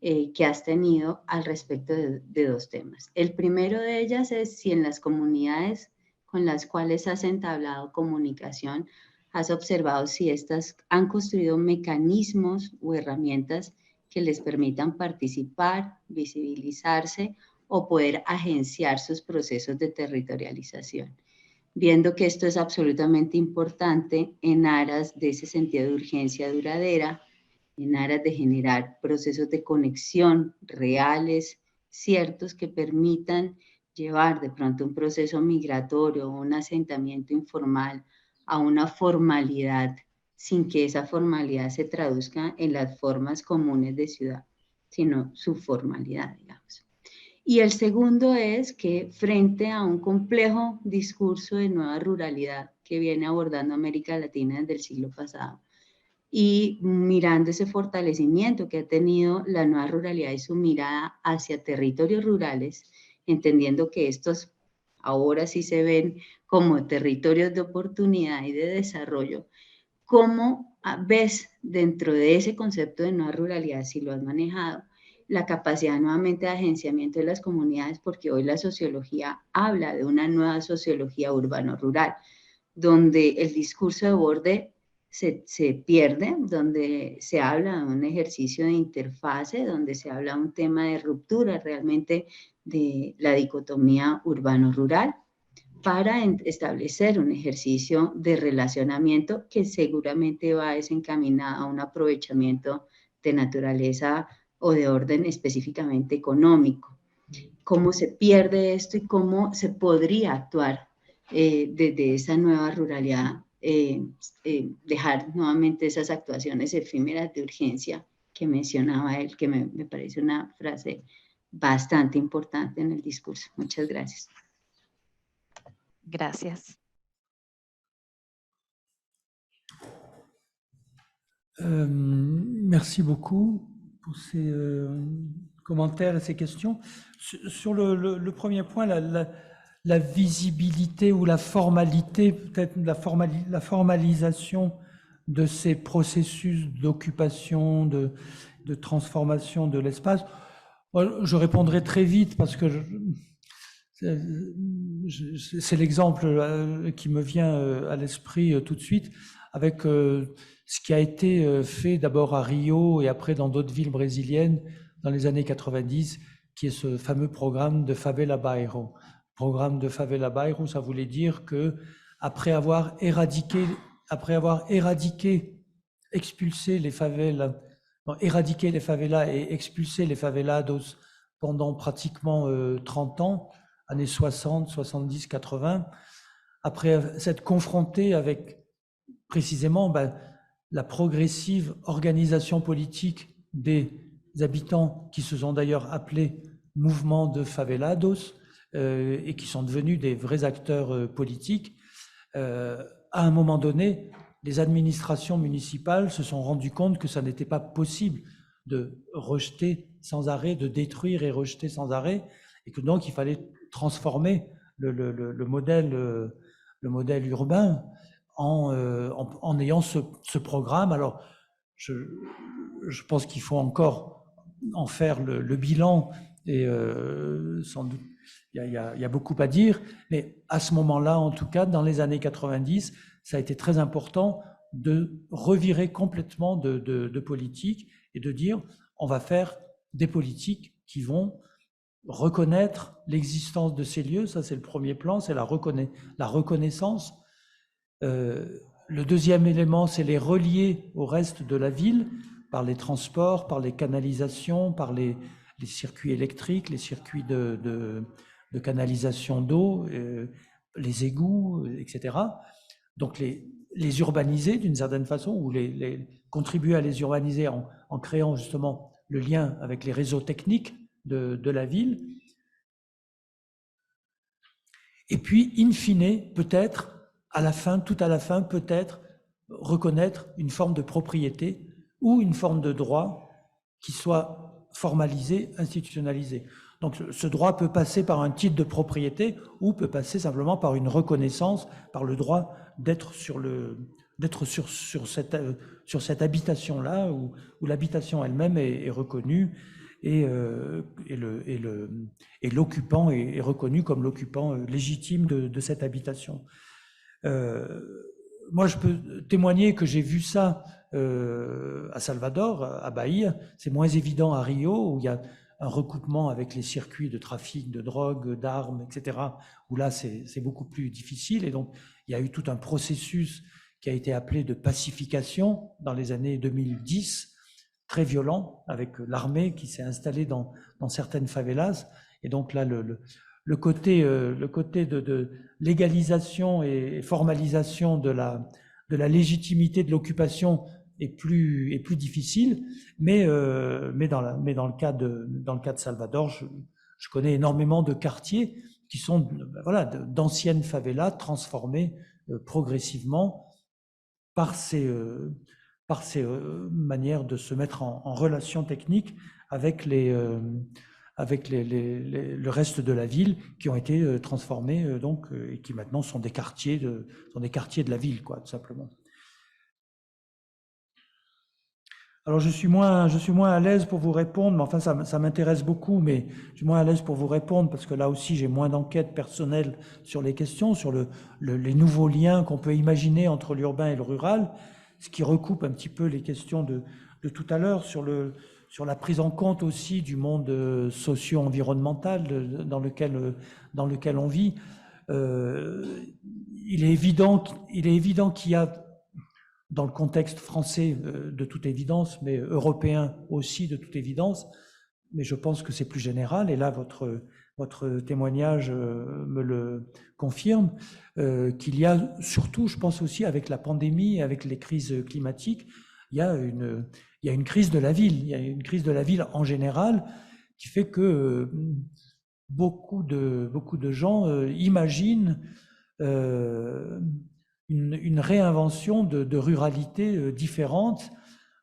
que has tenido al respecto de dos temas. El primero de ellas es si en las comunidades con las cuales has entablado comunicación, has observado si estas han construido mecanismos o herramientas que les permitan participar, visibilizarse o poder agenciar sus procesos de territorialización. Viendo que esto es absolutamente importante en aras de ese sentido de urgencia duradera, en aras de generar procesos de conexión reales, ciertos, que permitan llevar de pronto un proceso migratorio o un asentamiento informal a una formalidad, sin que esa formalidad se traduzca en las formas comunes de ciudad, sino su formalidad, digamos. Y el segundo es que frente a un complejo discurso de nueva ruralidad que viene abordando América Latina desde el siglo pasado, y mirando ese fortalecimiento que ha tenido la nueva ruralidad y su mirada hacia territorios rurales, entendiendo que estos ahora sí se ven como territorios de oportunidad y de desarrollo, ¿cómo ves dentro de ese concepto de nueva ruralidad, si lo has manejado, la capacidad nuevamente de agenciamiento de las comunidades? Porque hoy la sociología habla de una nueva sociología urbano-rural, donde el discurso de borde se pierde, donde se habla de un ejercicio de interfase, donde se habla de un tema de ruptura realmente de la dicotomía urbano-rural, para establecer un ejercicio de relacionamiento que seguramente va desencaminado a un aprovechamiento de naturaleza o de orden específicamente económico. ¿Cómo se pierde esto y cómo se podría actuar desde esa nueva ruralidad? Dejar nuevamente esas actuaciones efímeras de urgencia que mencionaba él, que me parece una frase bastante importante en el discurso. Muchas gracias. Gracias. Merci beaucoup pour ces commentaires et ces questions. Sur le premier point, la visibilité ou la formalité, peut-être la formalisation de ces processus d'occupation, de transformation de l'espace, je répondrai très vite parce que c'est l'exemple qui me vient à l'esprit tout de suite, avec ce qui a été fait d'abord à Rio et après dans d'autres villes brésiliennes dans les années 90, qui est ce fameux programme de Favela Bairro. Programme de Favela Bairro, ça voulait dire que après avoir expulsé les favelas, éradiqué les favelas et expulsé les favelados pendant pratiquement 30 ans, années 60, 70, 80, après s'être confronté avec précisément la progressive organisation politique des habitants qui se sont d'ailleurs appelés mouvements de favelados et qui sont devenus des vrais acteurs politiques, à un moment donné, les administrations municipales se sont rendues compte que ça n'était pas possible de rejeter sans arrêt, de détruire et rejeter sans arrêt, et que donc il fallait transformer le modèle urbain en ayant ce programme. Alors, je pense qu'il faut encore en faire le bilan, et sans doute il y a beaucoup à dire, mais à ce moment-là, en tout cas, dans les années 90, ça a été très important de revirer complètement de politique et de dire on va faire des politiques qui vont reconnaître l'existence de ces lieux. Ça, c'est le premier plan, c'est la reconnaissance. Le deuxième élément, c'est les relier au reste de la ville par les transports, par les canalisations, par les circuits électriques, les circuits de canalisation d'eau, les égouts, etc. Donc les urbaniser d'une certaine façon, ou contribuer à les urbaniser en créant justement le lien avec les réseaux techniques de la ville. Et puis, in fine, peut-être, à la fin, tout à la fin, peut-être reconnaître une forme de propriété ou une forme de droit qui soit formalisé, institutionnalisé. Donc ce droit peut passer par un titre de propriété ou peut passer simplement par une reconnaissance, par le droit d'être sur cette habitation-là, où l'habitation elle-même est reconnue et l'occupant est reconnu comme l'occupant légitime de cette habitation. Moi, je peux témoigner que j'ai vu ça à Salvador, à Bahia. C'est moins évident à Rio, où il y a un recoupement avec les circuits de trafic de drogue, d'armes, etc., où là, c'est beaucoup plus difficile. Et donc, il y a eu tout un processus qui a été appelé de pacification dans les années 2010, très violent, avec l'armée qui s'est installée dans certaines favelas. Et donc là, le côté de légalisation et formalisation de la légitimité de l'occupation est plus difficile, mais dans le cas de Salvador, je connais énormément de quartiers qui sont d'anciennes favelas transformées progressivement par ces manières de se mettre en relation technique avec le reste de la ville, qui ont été transformés et qui maintenant sont des quartiers de la ville, quoi, tout simplement. Alors je suis moins à l'aise pour vous répondre, mais enfin ça m'intéresse beaucoup, mais je suis moins à l'aise pour vous répondre parce que là aussi j'ai moins d'enquête personnelle sur les questions, sur les nouveaux liens qu'on peut imaginer entre l'urbain et le rural, ce qui recoupe un petit peu les questions de tout à l'heure sur la prise en compte aussi du monde socio-environnemental dans lequel on vit. Il est évident qu'il y a, dans le contexte français de toute évidence, mais européen aussi de toute évidence, mais je pense que c'est plus général, et là votre témoignage me le confirme, qu'il y a surtout, je pense aussi avec la pandémie, avec les crises climatiques, il y a une crise de la ville, il y a une crise de la ville en général, qui fait que beaucoup de gens imaginent une réinvention de ruralité différente,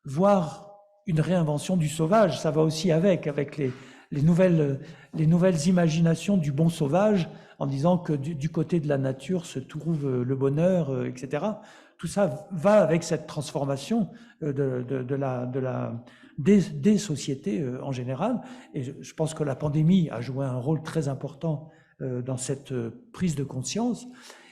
voire une réinvention du sauvage. Ça va aussi avec les nouvelles imaginations du bon sauvage, en disant que du côté de la nature se trouve le bonheur, etc. Tout ça va avec cette transformation des sociétés en général. Et je pense que la pandémie a joué un rôle très important dans cette prise de conscience.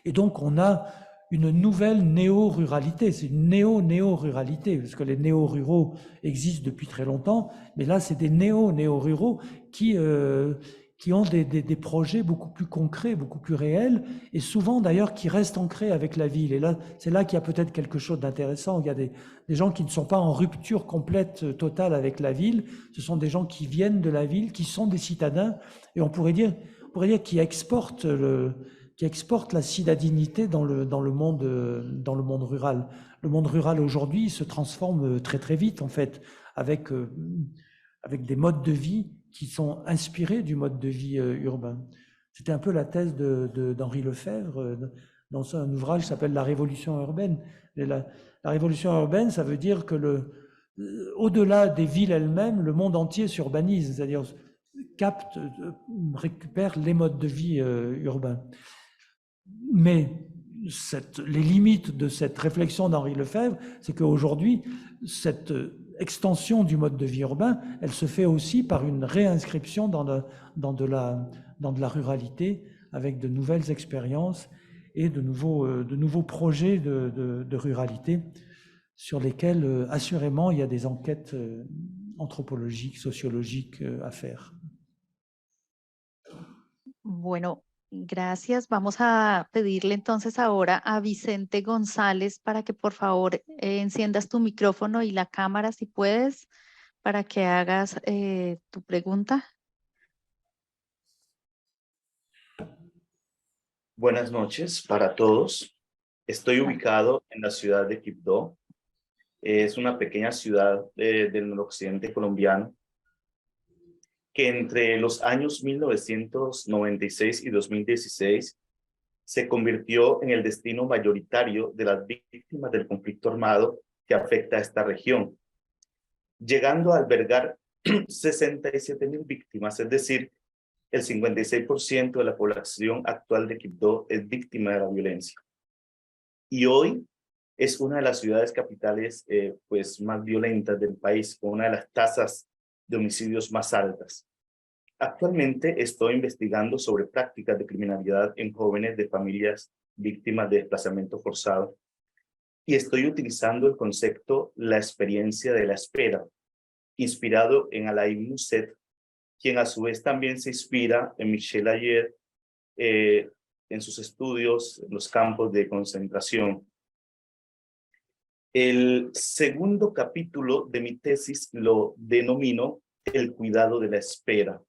Et donc, on a une nouvelle néo-ruralité. C'est une néo-ruralité, parce que les néo-ruraux existent depuis très longtemps, mais là, c'est des néo-ruraux qui ont des projets beaucoup plus concrets, beaucoup plus réels, et souvent d'ailleurs qui restent ancrés avec la ville. Et là, c'est là qu'il y a peut-être quelque chose d'intéressant. Il y a des gens qui ne sont pas en rupture complète, totale avec la ville. Ce sont des gens qui viennent de la ville, qui sont des citadins, et on pourrait dire qui exportent la citadinité dans le monde rural. Le monde rural aujourd'hui se transforme très très vite en fait, avec des modes de vie qui sont inspirés du mode de vie urbain. C'était un peu la thèse d'Henri Lefebvre dans un ouvrage qui s'appelle La Révolution urbaine. Et la révolution urbaine, ça veut dire que au-delà des villes elles-mêmes, le monde entier s'urbanise, c'est-à-dire récupère les modes de vie urbains. Mais les limites de cette réflexion d'Henri Lefebvre, c'est qu'aujourd'hui, cette extension du mode de vie urbain, elle se fait aussi par une réinscription dans de la ruralité, avec de nouvelles expériences et de nouveaux projets de ruralité sur lesquels, assurément, il y a des enquêtes anthropologiques, sociologiques à faire. Bueno, gracias. Vamos a pedirle entonces ahora a Vicente González para que por favor enciendas tu micrófono y la cámara si puedes, para que hagas tu pregunta. Buenas noches para todos. Estoy ubicado en la ciudad de Quibdó. Es una pequeña ciudad del noroccidente colombiano que entre los años 1996 y 2016 se convirtió en el destino mayoritario de las víctimas del conflicto armado que afecta a esta región, llegando a albergar 67.000 víctimas, es decir, el 56% de la población actual de Quibdó es víctima de la violencia. Y hoy es una de las ciudades capitales pues, más violentas del país, con una de las tasas de homicidios más altas. Actualmente estoy investigando sobre prácticas de criminalidad en jóvenes de familias víctimas de desplazamiento forzado y estoy utilizando el concepto la experiencia de la espera, inspirado en Alain Musset, quien a su vez también se inspira en Michel Ayer en sus estudios en los campos de concentración. El segundo capítulo de mi tesis lo denomino el cuidado de la espera,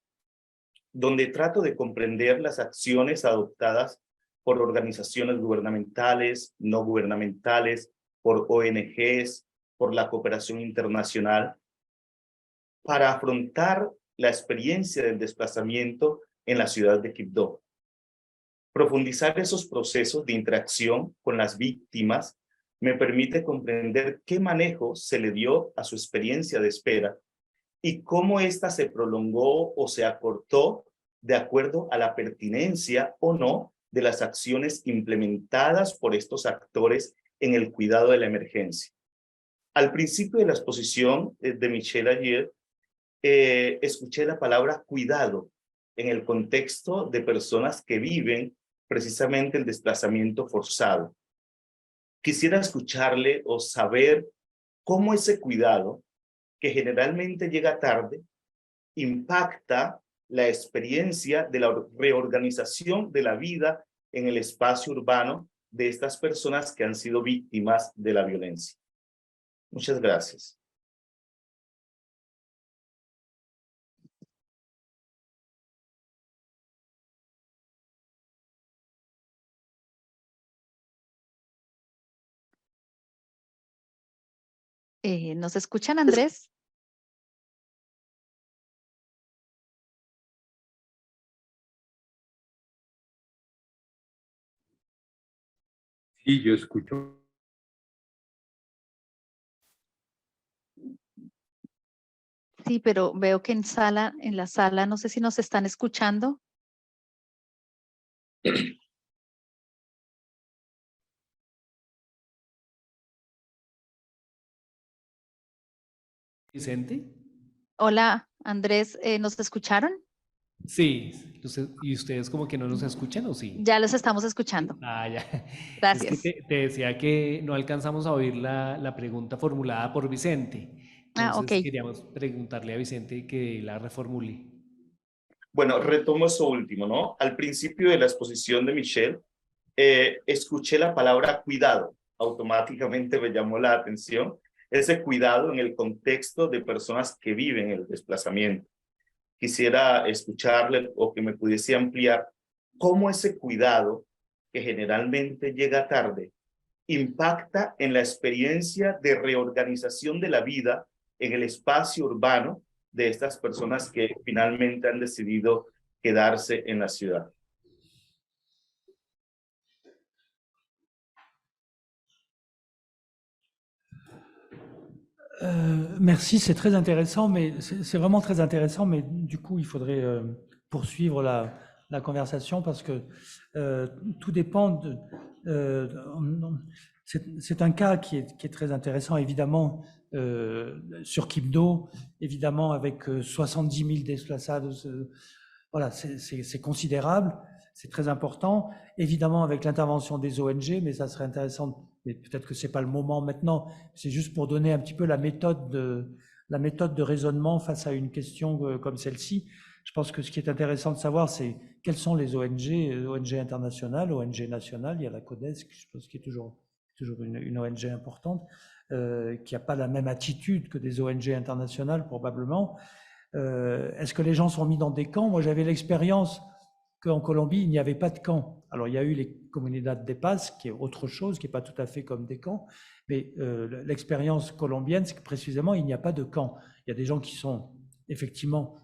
donde trato de comprender las acciones adoptadas por organizaciones gubernamentales, no gubernamentales, por ONGs, por la cooperación internacional, para afrontar la experiencia del desplazamiento en la ciudad de Quibdó. Profundizar esos procesos de interacción con las víctimas me permite comprender qué manejo se le dio a su experiencia de espera y cómo ésta se prolongó o se acortó de acuerdo a la pertinencia o no de las acciones implementadas por estos actores en el cuidado de la emergencia. Al principio de la exposición de Michel Ayer, escuché la palabra cuidado en el contexto de personas que viven precisamente el desplazamiento forzado. Quisiera escucharle o saber cómo ese cuidado, que generalmente llega tarde, impacta la experiencia de la reorganización de la vida en el espacio urbano de estas personas que han sido víctimas de la violencia. Muchas gracias. ¿Nos escuchan, Andrés? Sí, yo escucho. Sí, pero veo que en la sala, no sé si nos están escuchando. Vicente. Hola, Andrés, ¿nos escucharon? Sí, ¿y ustedes como que no nos escuchan o sí? Ya los estamos escuchando. Ah, ya. Es que Gracias. te decía que no alcanzamos a oír la pregunta formulada por Vicente. Ah, ok. Entonces queríamos preguntarle a Vicente que la reformule. Bueno, retomo eso último, ¿no? Al principio de la exposición de Michel, escuché la palabra cuidado. Automáticamente me llamó la atención ese cuidado en el contexto de personas que viven el desplazamiento. Quisiera escucharle o que me pudiese ampliar cómo ese cuidado, que generalmente llega tarde, impacta en la experiencia de reorganización de la vida en el espacio urbano de estas personas que finalmente han decidido quedarse en la ciudad. Merci, c'est très intéressant, mais c'est vraiment très intéressant, mais du coup, il faudrait poursuivre la conversation parce que tout dépend de... c'est un cas qui est très intéressant, évidemment, sur Quibdó, évidemment, avec 70 000 desplaçados, voilà, c'est considérable, c'est très important, évidemment avec l'intervention des ONG, mais ça serait intéressant, mais peut-être que c'est pas le moment maintenant, c'est juste pour donner un petit peu la méthode de raisonnement face à une question comme celle-ci. Je pense que ce qui est intéressant de savoir, c'est quelles sont les ONG internationales, ONG nationales, il y a la CODESC, je pense qui est toujours une ONG importante, qui n'a pas la même attitude que des ONG internationales probablement. Est-ce que les gens sont mis dans des camps? Moi, j'avais l'expérience qu'en Colombie, il n'y avait pas de camps. Alors, il y a eu les Comunidad de Paz, qui est autre chose, qui n'est pas tout à fait comme des camps, mais l'expérience colombienne, c'est que précisément, il n'y a pas de camps. Il y a des gens qui sont effectivement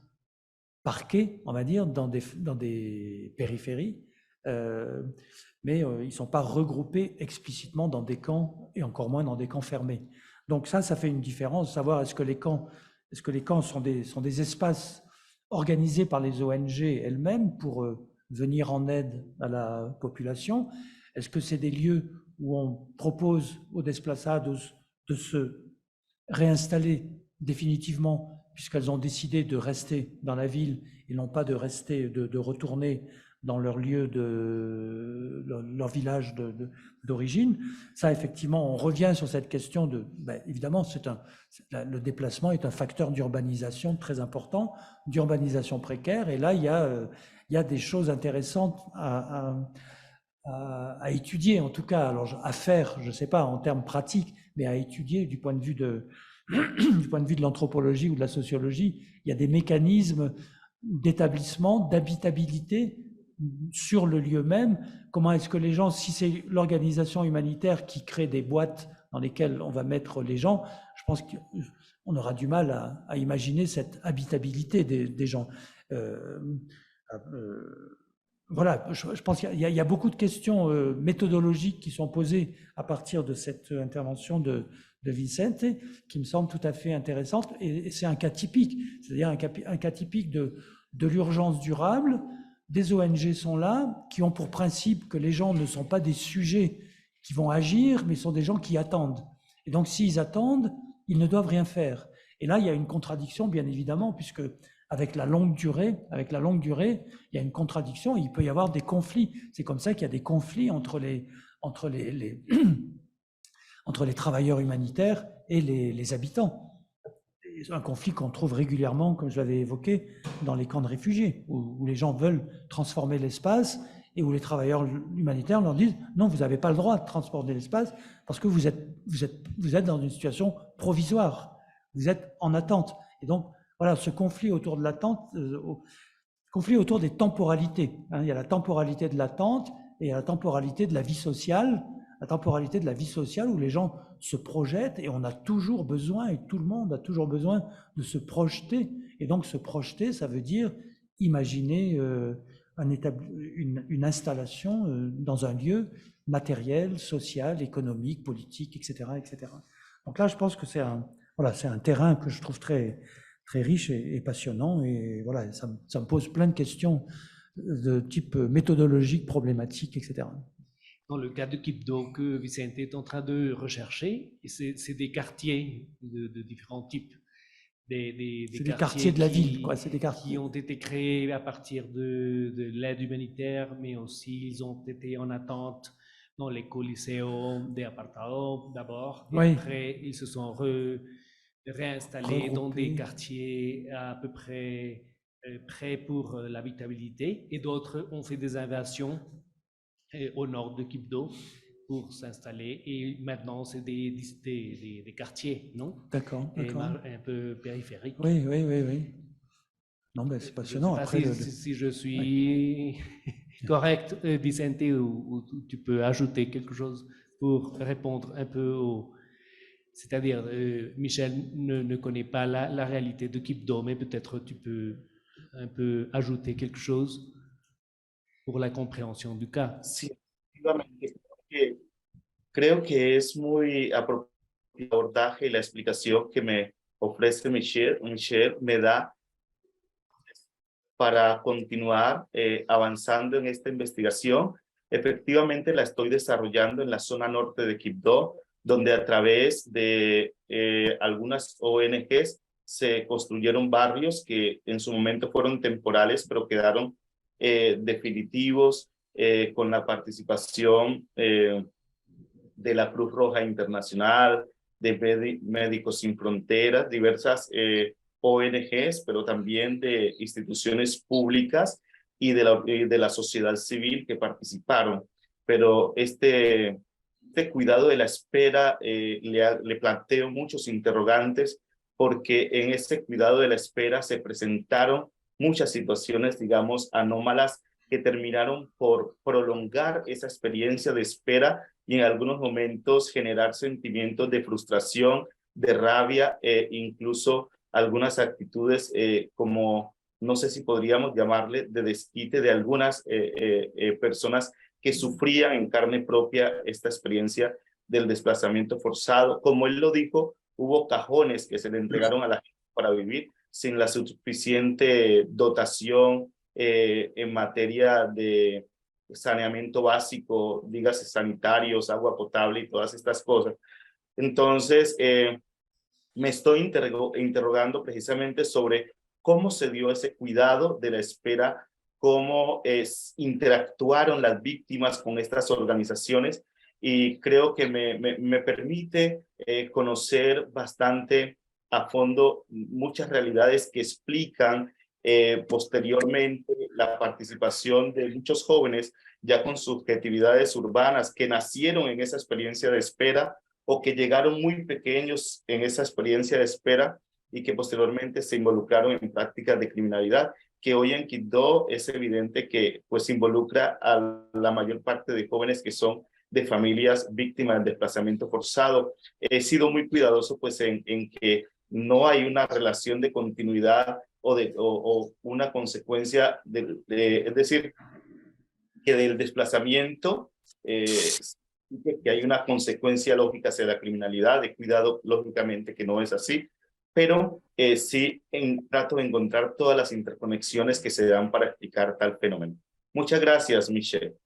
parqués, on va dire, dans des périphéries, Mais ils ne sont pas regroupés explicitement dans des camps, et encore moins dans des camps fermés. Donc ça fait une différence, savoir est-ce que les camps sont des espaces organisés par les ONG elles-mêmes pour venir en aide à la population? Est-ce que c'est des lieux où on propose aux desplaçados de se réinstaller définitivement, puisqu'elles ont décidé de rester dans la ville et non pas de retourner dans leur lieu leur village d'origine? Ça, effectivement, on revient sur cette question de, évidemment, le déplacement est un facteur d'urbanisation très important, d'urbanisation précaire, et là, il y a des choses intéressantes à étudier, en tout cas, alors à faire, je ne sais pas, en termes pratiques, mais à étudier du point de vue de l'anthropologie ou de la sociologie. Il y a des mécanismes d'établissement, d'habitabilité sur le lieu même. Comment est-ce que les gens, si c'est l'organisation humanitaire qui crée des boîtes dans lesquelles on va mettre les gens, je pense qu'on aura du mal à imaginer cette habitabilité des gens. Voilà, je pense qu'il y a beaucoup de questions méthodologiques qui sont posées à partir de cette intervention de Vicente, qui me semble tout à fait intéressante. Et c'est un cas typique, c'est-à-dire un cas typique de l'urgence durable. Des ONG sont là, qui ont pour principe que les gens ne sont pas des sujets qui vont agir, mais sont des gens qui attendent. Et donc, s'ils attendent, ils ne doivent rien faire. Et là, il y a une contradiction, bien évidemment, puisque avec la longue durée, il y a une contradiction, il peut y avoir des conflits. C'est comme ça qu'il y a des conflits entre les travailleurs humanitaires et les habitants. Un conflit qu'on trouve régulièrement, comme je l'avais évoqué, dans les camps de réfugiés, où les gens veulent transformer l'espace et où les travailleurs humanitaires leur disent « Non, vous n'avez pas le droit de transformer l'espace parce que vous êtes dans une situation provisoire, vous êtes en attente. » Et donc, voilà, ce conflit autour de l'attente, conflit autour des temporalités. Il y a la temporalité de l'attente et il y a la temporalité de la vie sociale. La temporalité de la vie sociale où les gens se projettent et on a toujours besoin, et tout le monde a toujours besoin de se projeter. Et donc se projeter, ça veut dire imaginer une installation dans un lieu matériel, social, économique, politique, etc., etc. Donc là, je pense que c'est un terrain que je trouve très riche et passionnant, et voilà, ça me pose plein de questions de type méthodologique, problématique, etc. Dans le cas de Quibdó que Vicente est en train de rechercher, c'est des quartiers de différents types. C'est des quartiers de la ville, quoi. C'est des quartiers qui ont été créés à partir de l'aide humanitaire, mais aussi ils ont été en attente dans les coliseos de apartado d'abord, et oui. Après ils se sont réinstallés dans des quartiers à peu près prêts pour l'habitabilité, et d'autres ont fait des invasions au nord de Quibdó pour s'installer, et maintenant c'est des quartiers, non? D'accord. Un peu périphériques. Oui. Non, mais c'est passionnant. Après, si je suis correct, Vicente, ou tu peux ajouter quelque chose pour répondre un peu C'est-à-dire, Michel ne connaît pas la réalité de Quibdó, mais peut-être tu peux un peu ajouter quelque chose pour la compréhension du cas. Sí, efectivamente. Creo que es muy apropiado el abordaje y la explicación que me ofrece Michel me da para continuar avanzando en esta investigación. Efectivamente, la estoy desarrollando en la zona norte de Quibdó, donde a través de algunas ONGs se construyeron barrios que en su momento fueron temporales, pero quedaron definitivos con la participación de la Cruz Roja Internacional, de Médicos Sin Fronteras, diversas ONGs, pero también de instituciones públicas y de la sociedad civil que participaron. Pero este cuidado de la espera le planteo muchos interrogantes, porque en este cuidado de la espera se presentaron muchas situaciones, digamos, anómalas que terminaron por prolongar esa experiencia de espera y en algunos momentos generar sentimientos de frustración, de rabia e incluso algunas actitudes como no sé si podríamos llamarle de desquite de algunas personas que sufrían en carne propia esta experiencia del desplazamiento forzado. Como él lo dijo, hubo cajones que se le entregaron a la gente para vivir sin la suficiente dotación en materia de saneamiento básico, dígase sanitarios, agua potable y todas estas cosas. Entonces, me estoy interrogando precisamente sobre cómo se dio ese cuidado de la espera, cómo interactuaron las víctimas con estas organizaciones, y creo que me permite conocer bastante a fondo muchas realidades que explican posteriormente la participación de muchos jóvenes ya con subjetividades urbanas que nacieron en esa experiencia de espera o que llegaron muy pequeños en esa experiencia de espera y que posteriormente se involucraron en prácticas de criminalidad, que hoy en Quibdó es evidente que pues involucra a la mayor parte de jóvenes que son de familias víctimas del desplazamiento forzado. He sido muy cuidadoso pues en que no hay una relación de continuidad o una consecuencia, es decir, que del desplazamiento que hay una consecuencia lógica hacia la criminalidad, de cuidado lógicamente que no es así, pero sí trato de encontrar todas las interconexiones que se dan para explicar tal fenómeno. Muchas gracias, Michelle.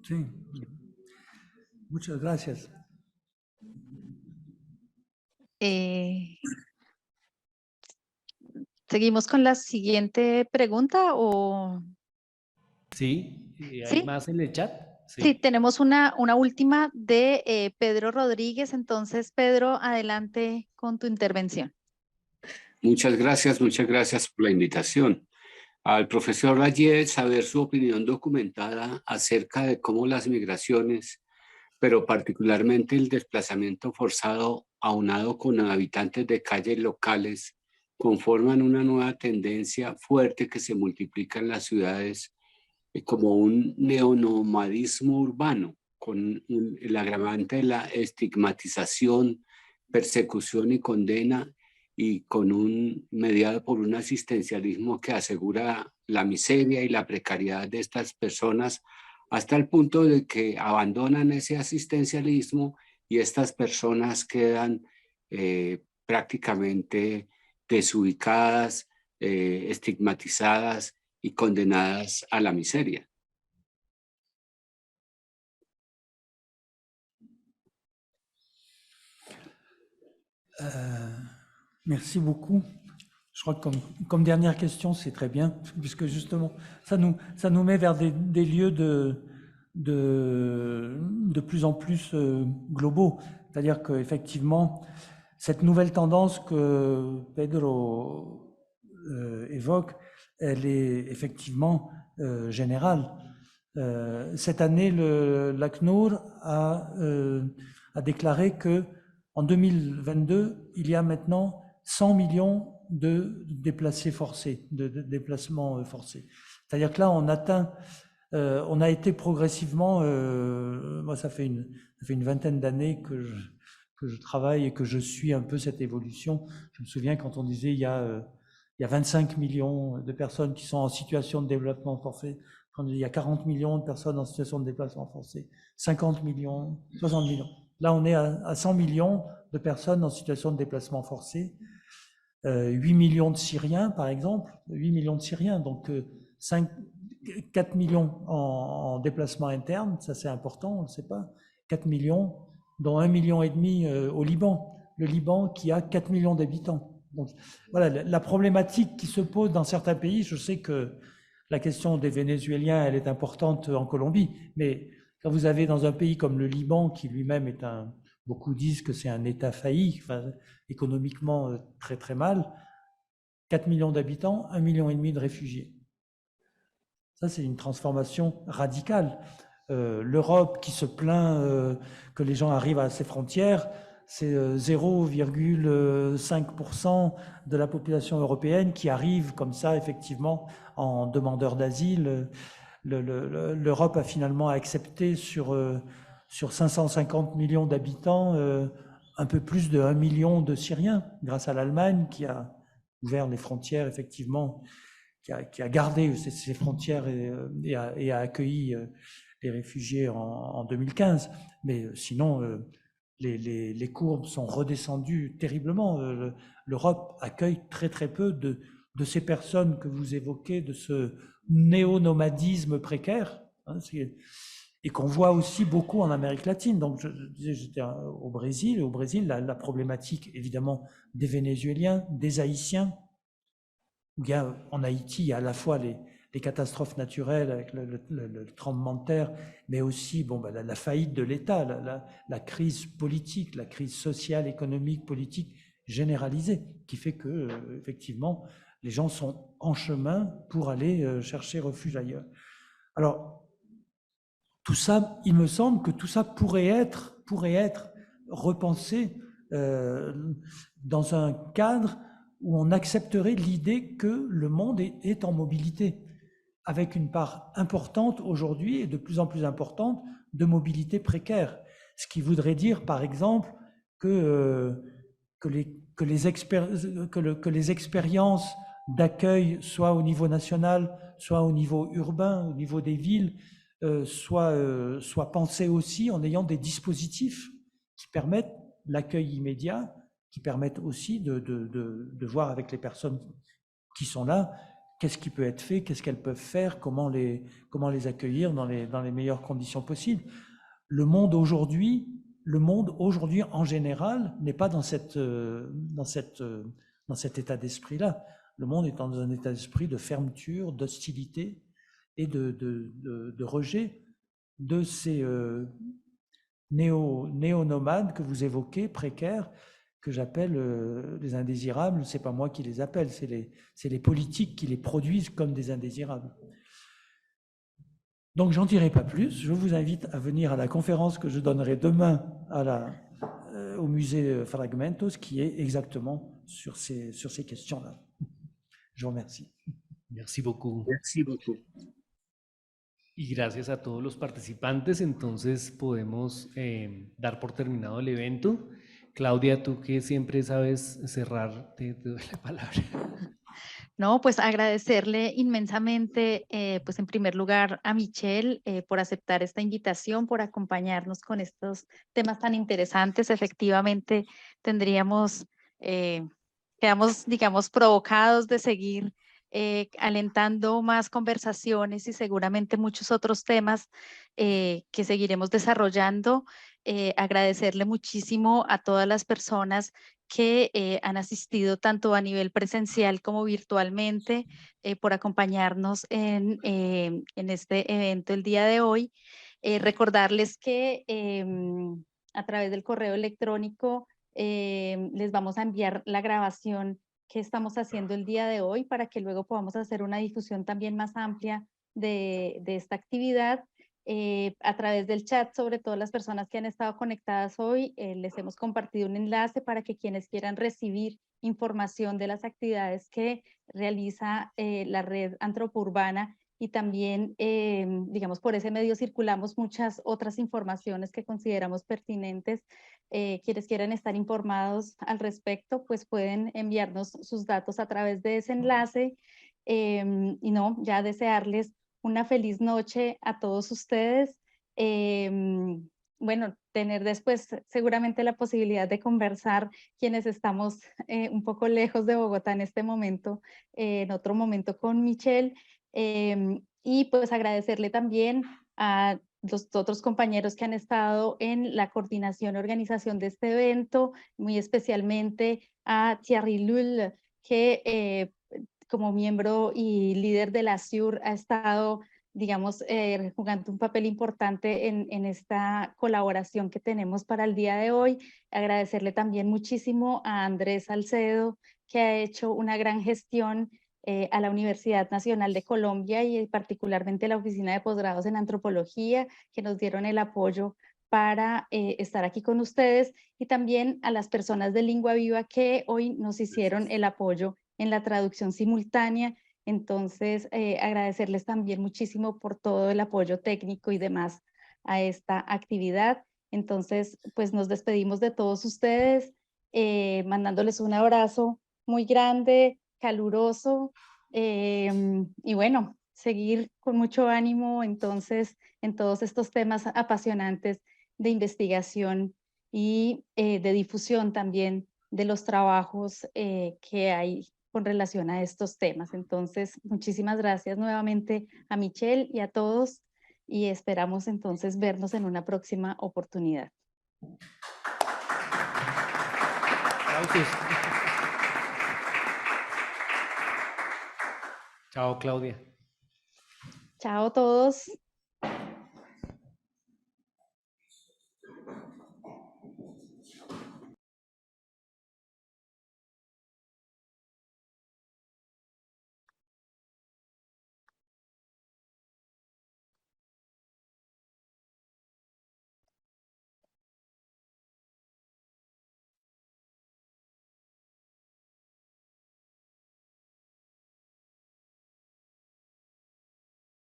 Sí, muchas gracias. ¿Seguimos con la siguiente pregunta o...? Sí, ¿hay ¿Sí? más en el chat? Sí, tenemos una última de Pedro Rodríguez. Entonces, Pedro, adelante con tu intervención. Muchas gracias por la invitación. Al profesor Rayet, saber su opinión documentada acerca de cómo las migraciones, pero particularmente el desplazamiento forzado aunado con habitantes de calles locales, conforman una nueva tendencia fuerte que se multiplica en las ciudades como un neonomadismo urbano, con el agravante de la estigmatización, persecución y condena, y con mediado por un asistencialismo que asegura la miseria y la precariedad de estas personas, hasta el punto de que abandonan ese asistencialismo y estas personas quedan prácticamente desubicadas, estigmatizadas y condenadas a la miseria. Merci beaucoup. Je crois que comme dernière question, c'est très bien, puisque justement, ça nous met vers des lieux de plus en plus globaux. C'est-à-dire qu'effectivement, cette nouvelle tendance que Pedro évoque, elle est effectivement générale. Cette année, l'ACNUR a déclaré que en 2022, il y a maintenant 100 millions de déplacés forcés, de déplacements forcés. C'est-à-dire que là, on a été progressivement, moi ça fait une vingtaine d'années que je travaille et que je suis un peu cette évolution. Je me souviens quand on disait il y a 25 millions de personnes qui sont en situation de déplacement forcé, quand il y a 40 millions de personnes en situation de déplacement forcé, 50 millions, 60 millions. Là, on est à 100 millions de personnes en situation de déplacement forcé. 8 millions de Syriens, par exemple, 8 millions de Syriens, donc 4 millions en déplacement interne, ça c'est important, on ne le sait pas, 4 millions, dont 1,5 million au Liban, le Liban qui a 4 millions d'habitants. Donc voilà, la problématique qui se pose dans certains pays, je sais que la question des Vénézuéliens, elle est importante en Colombie, mais quand vous avez dans un pays comme le Liban, qui lui-même est beaucoup disent que c'est un État failli, enfin, économiquement très très mal, 4 millions d'habitants, 1,5 million de réfugiés. Ça, c'est une transformation radicale. L'Europe qui se plaint que les gens arrivent à ses frontières, c'est 0,5% de la population européenne qui arrive comme ça, effectivement, en demandeur d'asile. L'Europe a finalement accepté sur 550 millions d'habitants un peu plus de 1 million de Syriens grâce à l'Allemagne qui a ouvert les frontières, effectivement, qui a gardé ses frontières et a accueilli les réfugiés en 2015. Mais sinon, les courbes sont redescendues terriblement. L'Europe accueille très très peu de ces personnes que vous évoquez, de ce néo-nomadisme précaire, hein, et qu'on voit aussi beaucoup en Amérique latine. Donc, je disais, j'étais au Brésil. Au Brésil, la problématique, évidemment, des Vénézuéliens, des Haïtiens. En Haïti, il y a à la fois les catastrophes naturelles avec le tremblement de terre, mais aussi la faillite de l'État, la crise politique, la crise sociale, économique, politique généralisée, qui fait que, effectivement, les gens sont en chemin pour aller chercher refuge ailleurs. Alors, tout ça, il me semble que tout ça pourrait être repensé dans un cadre où on accepterait l'idée que le monde est en mobilité, avec une part importante aujourd'hui et de plus en plus importante de mobilité précaire. Ce qui voudrait dire, par exemple, que les expériences d'accueil, soit au niveau national, soit au niveau urbain, au niveau des villes, soient pensées aussi en ayant des dispositifs qui permettent l'accueil immédiat, qui permettent aussi de voir avec les personnes qui sont là, qu'est-ce qui peut être fait, qu'est-ce qu'elles peuvent faire, comment les accueillir dans les meilleures conditions possibles. Le monde aujourd'hui en général n'est pas dans cet état d'esprit-là. Le monde est dans un état d'esprit de fermeture, d'hostilité et de rejet de ces néo-nomades que vous évoquez, précaires, que j'appelle les indésirables. C'est pas moi qui les appelle, c'est les politiques qui les produisent comme des indésirables. Donc j'en dirai pas plus. Je vous invite à venir à la conférence que je donnerai demain au musée Fragmentos, qui est exactement sur ces questions-là. Je vous remercie. Merci beaucoup. Merci beaucoup. Y gracias a todos los participantes. Entonces podemos dar por terminado el evento. Claudia, tú que siempre sabes cerrar, te doy la palabra. No, pues agradecerle inmensamente, pues en primer lugar a Michelle por aceptar esta invitación, por acompañarnos con estos temas tan interesantes. Efectivamente, quedamos, digamos, provocados de seguir alentando más conversaciones y seguramente muchos otros temas que seguiremos desarrollando. Agradecerle muchísimo a todas las personas que han asistido tanto a nivel presencial como virtualmente por acompañarnos en este evento el día de hoy. Recordarles que a través del correo electrónico les vamos a enviar la grabación que estamos haciendo el día de hoy para que luego podamos hacer una difusión también más amplia de esta actividad. A través del chat, sobre todo las personas que han estado conectadas hoy, les hemos compartido un enlace para que quienes quieran recibir información de las actividades que realiza la red antropourbana y también, digamos, por ese medio circulamos muchas otras informaciones que consideramos pertinentes. Quienes quieran estar informados al respecto, pues pueden enviarnos sus datos a través de ese enlace y no, ya desearles una feliz noche a todos ustedes. Bueno, tener después seguramente la posibilidad de conversar quienes estamos un poco lejos de Bogotá en este momento, en otro momento con Michelle. Y pues agradecerle también a los otros compañeros que han estado en la coordinación y organización de este evento, muy especialmente a Thierry Lull, que como miembro y líder de la SUR ha estado, digamos, jugando un papel importante en esta colaboración que tenemos para el día de hoy. Agradecerle también muchísimo a Andrés Salcedo, que ha hecho una gran gestión a la Universidad Nacional de Colombia y particularmente la Oficina de Posgrados en Antropología, que nos dieron el apoyo para estar aquí con ustedes, y también a las personas de Lingua Viva que hoy nos hicieron el apoyo en la traducción simultánea. Entonces, agradecerles también muchísimo por todo el apoyo técnico y demás a esta actividad. Entonces, pues nos despedimos de todos ustedes, mandándoles un abrazo muy grande, caluroso, y bueno, seguir con mucho ánimo entonces en todos estos temas apasionantes de investigación y de difusión también de los trabajos que hay con relación a estos temas. Entonces, muchísimas gracias nuevamente a Michelle y a todos y esperamos entonces vernos en una próxima oportunidad. Aplausos. Chao, Claudia. Chao a todos.